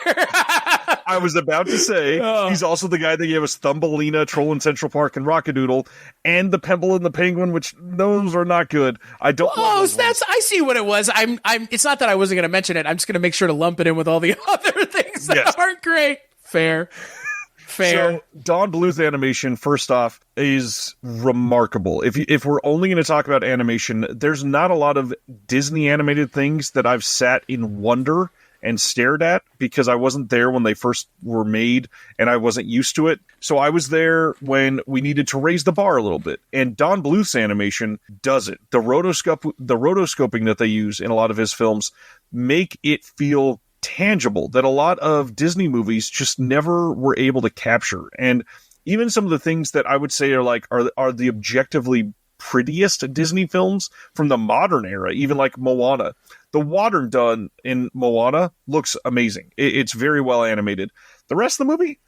I was about to say, he's also the guy that gave us Thumbelina, Troll in Central Park, and Rockadoodle, and the Pimple and the Penguin, which those are not good. I don't. Oh, I see what it was. It's not that I wasn't going to mention it. I'm just going to make sure to lump it in with all the other things that aren't great. Fair. So, Don Bluth animation, first off, is remarkable. If we're only going to talk about animation, there's not a lot of Disney animated things that I've sat in wonder and stared at because I wasn't there when they first were made and I wasn't used to it. So I was there when we needed to raise the bar a little bit. And Don Bluth's animation does it. The rotoscoping that they use in a lot of his films make it feel tangible that a lot of Disney movies just never were able to capture. And even some of the things that I would say are the objectively prettiest Disney films from the modern era, even like Moana. The water done in Moana looks amazing. It's very well animated. The rest of the movie,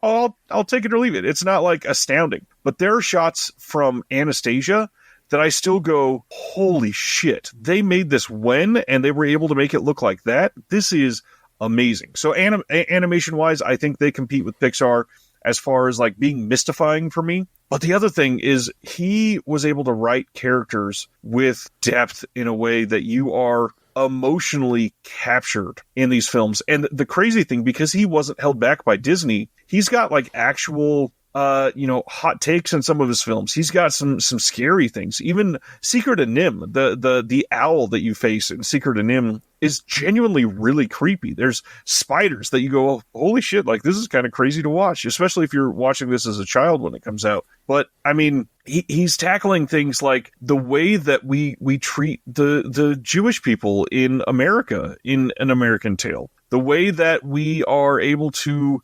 I'll take it or leave it. It's not like astounding. But there are shots from Anastasia that I still go, holy shit, they made this when, and they were able to make it look like that. This is amazing. So animation-wise, I think they compete with Pixar as far as like being mystifying for me. But the other thing is he was able to write characters with depth in a way that you are emotionally captured in these films. And the crazy thing, because he wasn't held back by Disney, he's got like actual hot takes in some of his films. He's got some scary things. Even Secret of Nim, the owl that you face in Secret of Nim is genuinely really creepy. There's spiders that you go, oh, holy shit, like this is kind of crazy to watch, especially if you're watching this as a child when it comes out. But I mean, he's tackling things like the way that we treat the Jewish people in America in An American Tale. The way that we are able to,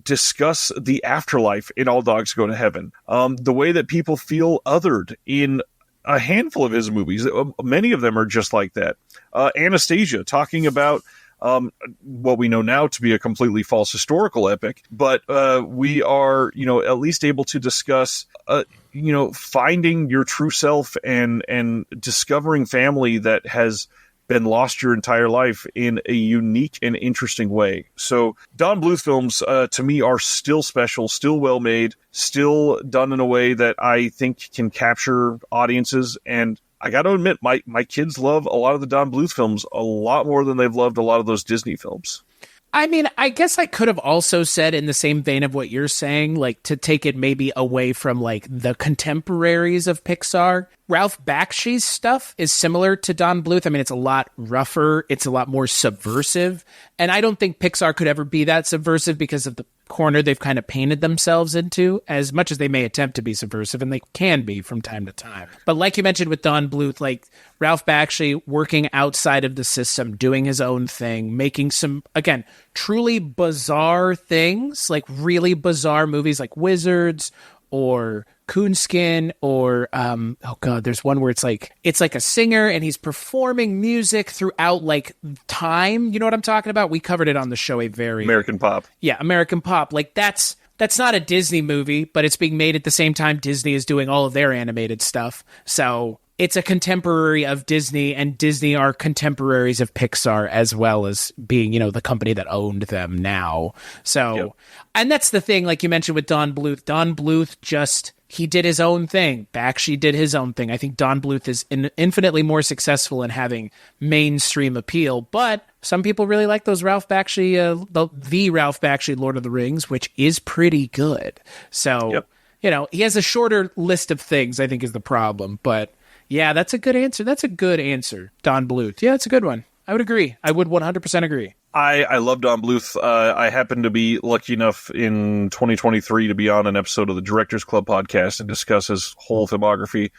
discuss the afterlife in All Dogs Go to Heaven. The way that people feel othered in a handful of his movies. Many of them are just like that. Anastasia, talking about what we know now to be a completely false historical epic, but we are, at least able to discuss, finding your true self and discovering family that has been lost your entire life in a unique and interesting way. So Don Bluth films, to me, are still special, still well made, still done in a way that I think can capture audiences. And I got to admit, my kids love a lot of the Don Bluth films a lot more than they've loved a lot of those Disney films. I mean, I guess I could have also said in the same vein of what you're saying, like to take it maybe away from like the contemporaries of Pixar. Ralph Bakshi's stuff is similar to Don Bluth. I mean, it's a lot rougher. It's a lot more subversive. And I don't think Pixar could ever be that subversive because of the corner they've kind of painted themselves into, as much as they may attempt to be subversive, and they can be from time to time. But like you mentioned with Don Bluth, like Ralph Bakshi working outside of the system, doing his own thing, making some, again, truly bizarre things, like really bizarre movies like Wizards or Coonskin or there's one where it's like a singer and he's performing music throughout like time. You know what I'm talking about? We covered it on the show, American Pop. Yeah, American Pop. Like that's not a Disney movie, but it's being made at the same time Disney is doing all of their animated stuff. So it's a contemporary of Disney, and Disney are contemporaries of Pixar as well as being, the company that owned them now. So, yep. And that's the thing, like you mentioned with Don Bluth. Don Bluth he did his own thing. Bakshi did his own thing. I think Don Bluth is infinitely more successful in having mainstream appeal, but some people really like those Ralph Bakshi, the Ralph Bakshi Lord of the Rings, which is pretty good. So, yep. He has a shorter list of things, I think is the problem, but yeah, that's a good answer. Don Bluth. Yeah, it's a good one. I would agree. I would 100% agree. I love Don Bluth. I happen to be lucky enough in 2023 to be on an episode of the Directors Club podcast and discuss his whole filmography.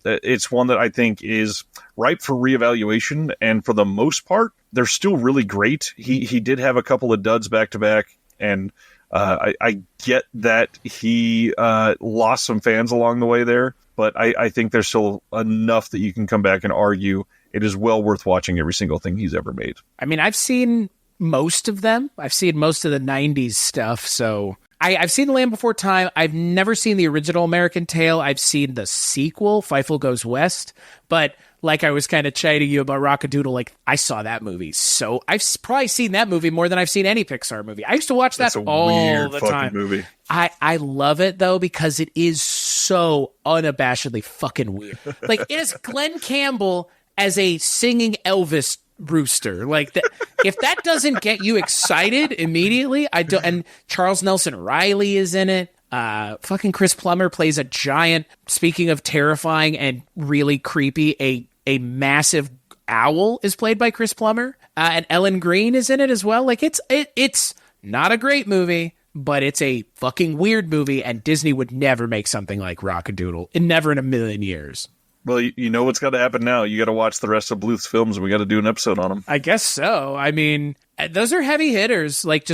It's one that I think is ripe for reevaluation, and for the most part, they're still really great. He did have a couple of duds back to back, and I get that he lost some fans along the way there, but I think there's still enough that you can come back and argue it is well worth watching every single thing he's ever made. I mean, I've seen most of them. I've seen most of the 90s stuff, so I've seen The Land Before Time. I've never seen the original American Tale. I've seen the sequel, Fievel Goes West, but like I was kind of chiding you about Rockadoodle, like I saw that movie. So I've probably seen that movie more than I've seen any Pixar movie. I used to watch that all weird the fucking time. Movie. I love it though, because it is so unabashedly fucking weird. Like it is Glenn Campbell as a singing Elvis rooster. Like that, if that doesn't get you excited immediately, I don't. And Charles Nelson Riley is in it. Fucking Chris Plummer plays a giant. Speaking of terrifying and really creepy, a massive owl is played by Chris Plummer, and Ellen Greene is in it as well. Like it's not a great movie, but it's a fucking weird movie, and Disney would never make something like Rockadoodle. Never in a million years. Well, you know what's got to happen now. You got to watch the rest of Bluth's films, and we got to do an episode on them. I guess so. I mean, those are heavy hitters. Like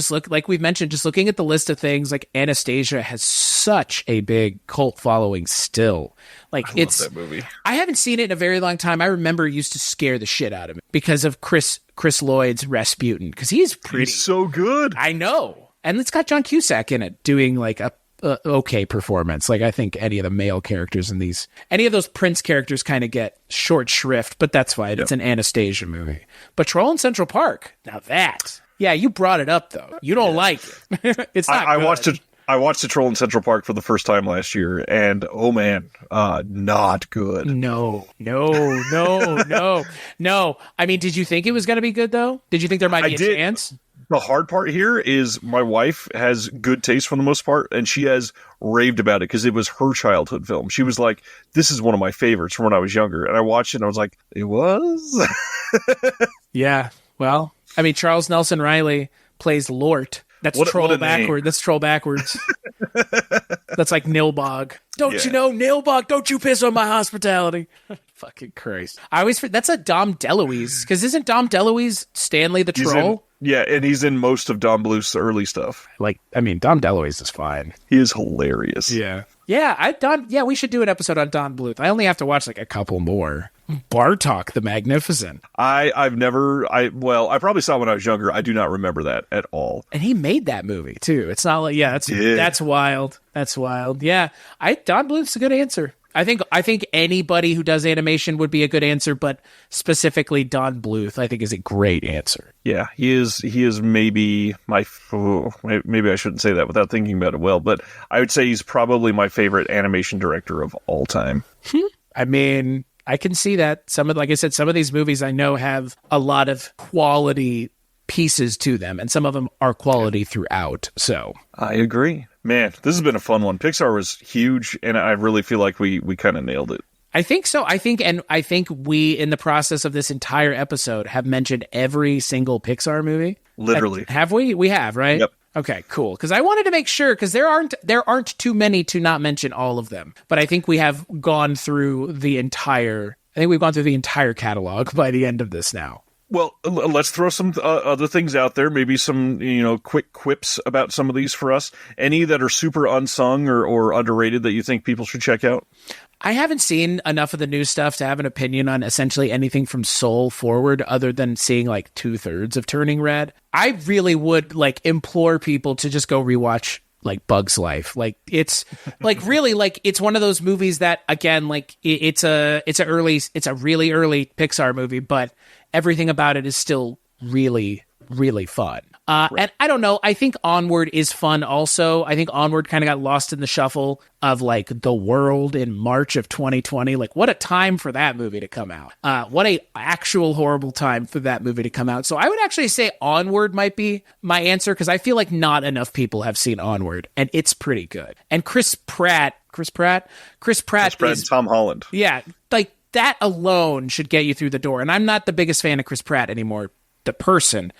we've mentioned, just looking at the list of things, like Anastasia has such a big cult following still. Like I love that movie. I haven't seen it in a very long time. I remember it used to scare the shit out of me because of Chris Lloyd's Rasputin, because he's so good. I know. And it's got John Cusack in it doing like a okay performance. Like I think any of the male characters in these, any of those Prince characters kind of get short shrift, but that's fine. Yep. It's an Anastasia movie. But Troll in Central Park, now that, yeah, you brought it up though. You don't like it. It's not. I watched it. I watched The Troll in Central Park for the first time last year, and oh man, not good. No. I mean, did you think it was going to be good though? Did you think there might be a chance? The hard part here is my wife has good taste for the most part, and she has raved about it because it was her childhood film. She was like, this is one of my favorites from when I was younger. And I watched it and I was like, it was? Yeah. Well, I mean, Charles Nelson Riley plays Lort. That's Troll backward. That's Troll backwards. That's like Nilbog. Don't you know Nilbog? Don't you piss on my hospitality. Fucking Christ. I always that's a Dom DeLuise, because isn't Dom DeLuise Stanley the Troll? And he's in most of Don Bluth's early stuff. Like, I mean, Dom DeLuise is fine. He is hilarious. Yeah. Yeah, we should do an episode on Don Bluth. I only have to watch like a couple more. Bartok the Magnificent. I probably saw it when I was younger. I do not remember that at all. And he made that movie too. It's not like, that's wild. That's wild. Yeah. Don Bluth's a good answer. I think anybody who does animation would be a good answer, but specifically Don Bluth, I think, is a great answer. Yeah, he is maybe maybe I shouldn't say that without thinking about it well, but I would say he's probably my favorite animation director of all time. I mean, I can see that. Like I said, some of these movies I know have a lot of quality pieces to them, and some of them are quality throughout. So I agree. Man, this has been a fun one. Pixar was huge, and I really feel like we kind of nailed it. I think so. I think we, in the process of this entire episode, have mentioned every single Pixar movie. Literally. Have we? We have, right? Yep. Okay, cool. Because I wanted to make sure, because there aren't too many to not mention all of them. But I think we have gone through the entire. I think we've gone through the entire catalog by the end of this now. Well, let's throw some other things out there. Maybe some, quick quips about some of these for us. Any that are super unsung or underrated that you think people should check out? I haven't seen enough of the new stuff to have an opinion on essentially anything from Soul forward, other than seeing like 2/3 of Turning Red. I really would implore people to just go rewatch like Bug's Life. Like it's like really like it's one of those movies that, again, like it's a really early Pixar movie, but everything about it is still really, really fun. Right. And I don't know, I think Onward is fun also. I think Onward kind of got lost in the shuffle of like The World in March of 2020. Like, what a time for that movie to come out. What a actual horrible time for that movie to come out. So I would actually say Onward might be my answer, because I feel like not enough people have seen Onward, and it's pretty good. And Chris Pratt and Tom Holland. Yeah, like that alone should get you through the door. And I'm not the biggest fan of Chris Pratt anymore. The person,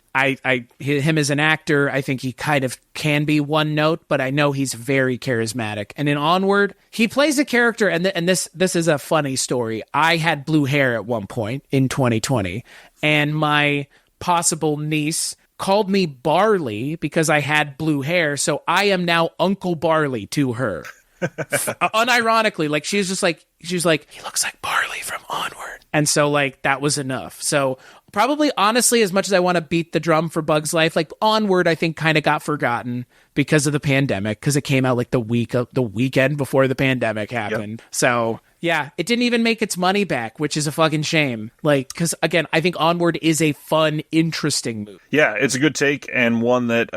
him as an actor, I think he kind of can be one note, but I know he's very charismatic. And in Onward, he plays a character, and this is a funny story. I had blue hair at one point in 2020, and my possible niece called me Barley because I had blue hair, so I am now Uncle Barley to her. Unironically, like she was like, he looks like Barley from Onward. And so like that was enough. So probably, honestly, as much as I want to beat the drum for Bug's Life, like Onward, I think kind of got forgotten because of the pandemic, because it came out like the weekend before the pandemic happened. Yep. So Yeah, it didn't even make its money back, which is a fucking shame. Like, because again, I think Onward is a fun, interesting movie. Yeah, it's a good take, and one that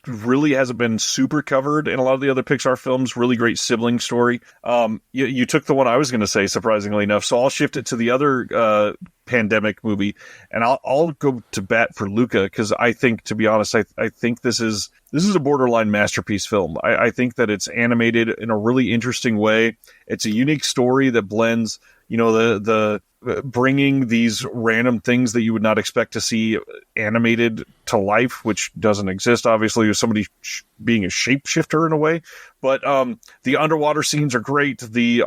really hasn't been super covered in a lot of the other Pixar films. Really great sibling story. You took the one I was going to say, surprisingly enough, so I'll shift it to the other pandemic movie, and I'll go to bat for Luca, because I think, to be honest, I think this is a borderline masterpiece film. I think that it's animated in a really interesting way. It's a unique story that blends, the bringing these random things that you would not expect to see animated to life, which doesn't exist, obviously, with somebody being a shapeshifter in a way. But the underwater scenes are great. The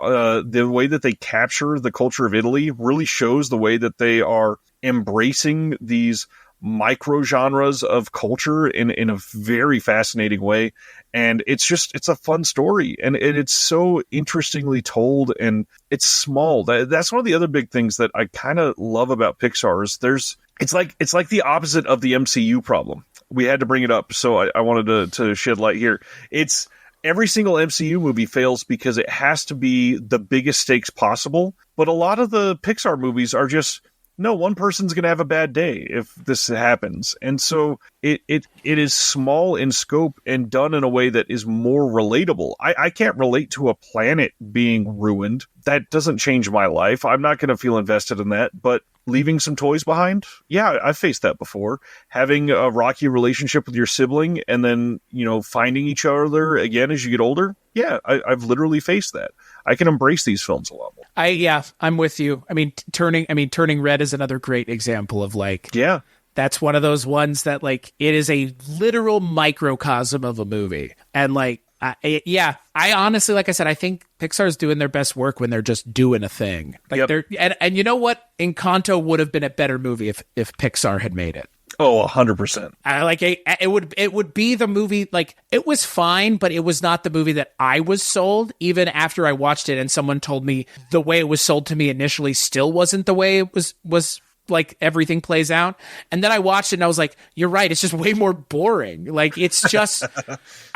way that they capture the culture of Italy really shows the way that they are embracing these micro genres of culture in a very fascinating way. And it's a fun story, and it's so interestingly told, and it's small. That's one of the other big things that I kind of love about Pixar is it's like the opposite of the MCU problem. We had to bring it up, so I wanted to shed light here. It's every single MCU movie fails because it has to be the biggest stakes possible, but a lot of the Pixar movies are just, no, one person's going to have a bad day if this happens. And so it is small in scope and done in a way that is more relatable. I can't relate to a planet being ruined. That doesn't change my life. I'm not going to feel invested in that. But leaving some toys behind? Yeah, I've faced that before. Having a rocky relationship with your sibling and then, finding each other again as you get older? Yeah, I've literally faced that. I can embrace these films a lot more. I'm with you. Turning Red is another great example of that's one of those ones that it is a literal microcosm of a movie. And I honestly, like I said, I think Pixar's doing their best work when they're just doing a thing. They're and you know what? Encanto would have been a better movie if Pixar had made it. Oh, 100%. It would be the movie, it was fine, but it was not the movie that I was sold, even after I watched it and someone told me the way it was sold to me initially still wasn't the way it was everything plays out. And then I watched it and I was like, you're right, it's just way more boring. It's just,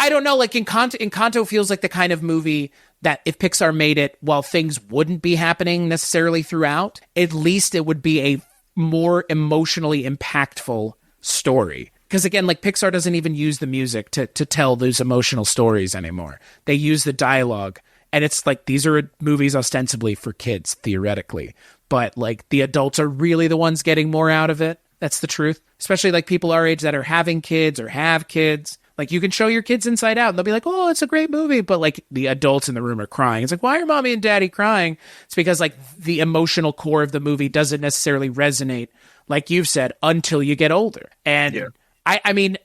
I don't know, Encanto feels like the kind of movie that if Pixar made it, while things wouldn't be happening necessarily throughout, at least it would be a more emotionally impactful story. Because again, Pixar doesn't even use the music to tell those emotional stories anymore. They use the dialogue. And it's these are movies ostensibly for kids, theoretically. But the adults are really the ones getting more out of it. That's the truth. Especially people our age that are having kids or have kids. You can show your kids Inside Out and they'll be like, oh, it's a great movie. But the adults in the room are crying. It's why are mommy and daddy crying? It's because the emotional core of the movie doesn't necessarily resonate, like you've said, until you get older. And yeah.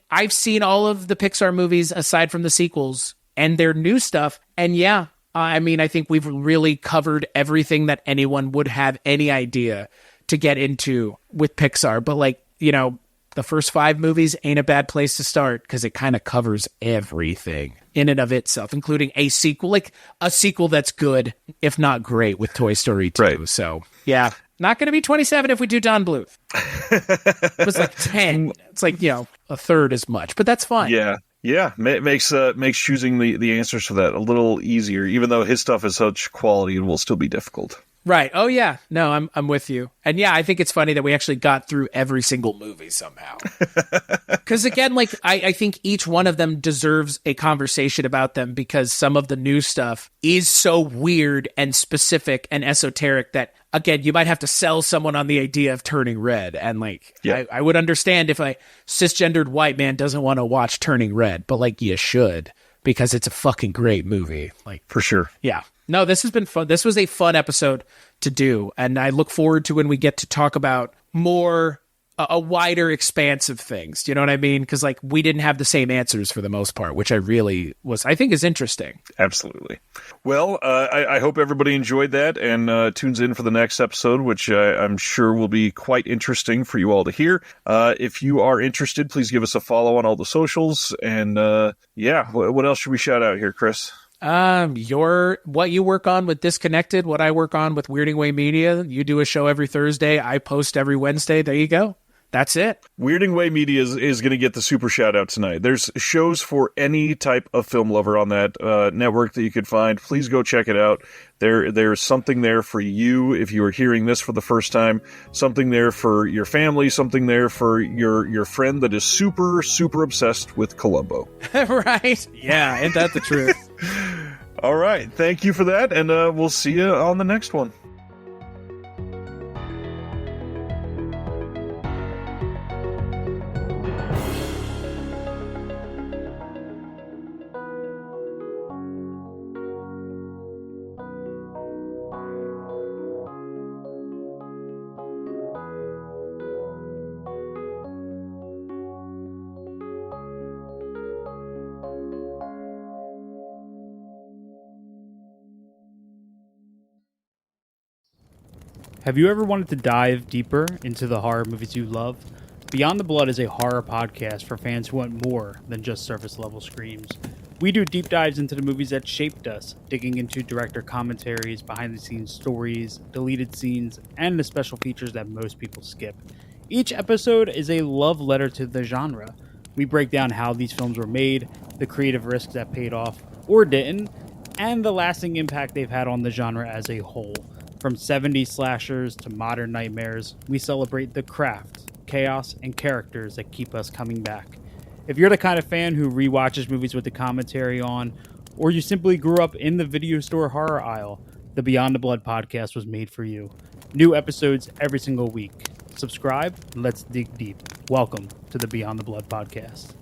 I've seen all of the Pixar movies aside from the sequels and their new stuff. And yeah, I think we've really covered everything that anyone would have any idea to get into with Pixar. But the first 5 movies ain't a bad place to start because it kind of covers everything in and of itself, including a sequel, a sequel that's good, if not great, with Toy Story 2. Right. So, yeah, not going to be 27 if we do Don Bluth. It was 10. It's a third as much, but that's fine. Yeah. Yeah, makes choosing the answers for that a little easier, even though his stuff is such quality, it will still be difficult. Right. Oh, yeah. No, I'm with you. And yeah, I think it's funny that we actually got through every single movie somehow. Because again, I think each one of them deserves a conversation about them because some of the new stuff is so weird and specific and esoteric that, again, you might have to sell someone on the idea of Turning Red. And I would understand if a cisgendered white man doesn't want to watch Turning Red, but you should because it's a fucking great movie. For sure. Yeah. No, this has been fun. This was a fun episode to do, and I look forward to when we get to talk about more a wider expanse of things. Do you know what I mean? Because we didn't have the same answers for the most part, which I think is interesting. Absolutely. Well, I hope everybody enjoyed that and tunes in for the next episode, which I'm sure will be quite interesting for you all to hear. If you are interested, please give us a follow on all the socials. And what else should we shout out here, Chris? What you work on with Disconnected, what I work on with Weirding Way Media. You do a show every Thursday. I post every Wednesday. There you go. That's it. Weirding Way Media is going to get the super shout out tonight. There's shows for any type of film lover on that network that you could find. Please go check it out. There's something there for you if you are hearing this for the first time. Something there for your family. Something there for your friend that is super, super obsessed with Columbo. Right? Yeah, ain't that the truth? All right. Thank you for that, and we'll see you on the next one. Have you ever wanted to dive deeper into the horror movies you love? Beyond the Blood is a horror podcast for fans who want more than just surface level screams. We do deep dives into the movies that shaped us, digging into director commentaries, behind the scenes stories, deleted scenes, and the special features that most people skip. Each episode is a love letter to the genre. We break down how these films were made, the creative risks that paid off or didn't, and the lasting impact they've had on the genre as a whole. From 70s slashers to modern nightmares, we celebrate the craft, chaos, and characters that keep us coming back. If you're the kind of fan who rewatches movies with the commentary on, or you simply grew up in the video store horror aisle, the Beyond the Blood podcast was made for you. New episodes every single week. Subscribe, and let's dig deep. Welcome to the Beyond the Blood podcast.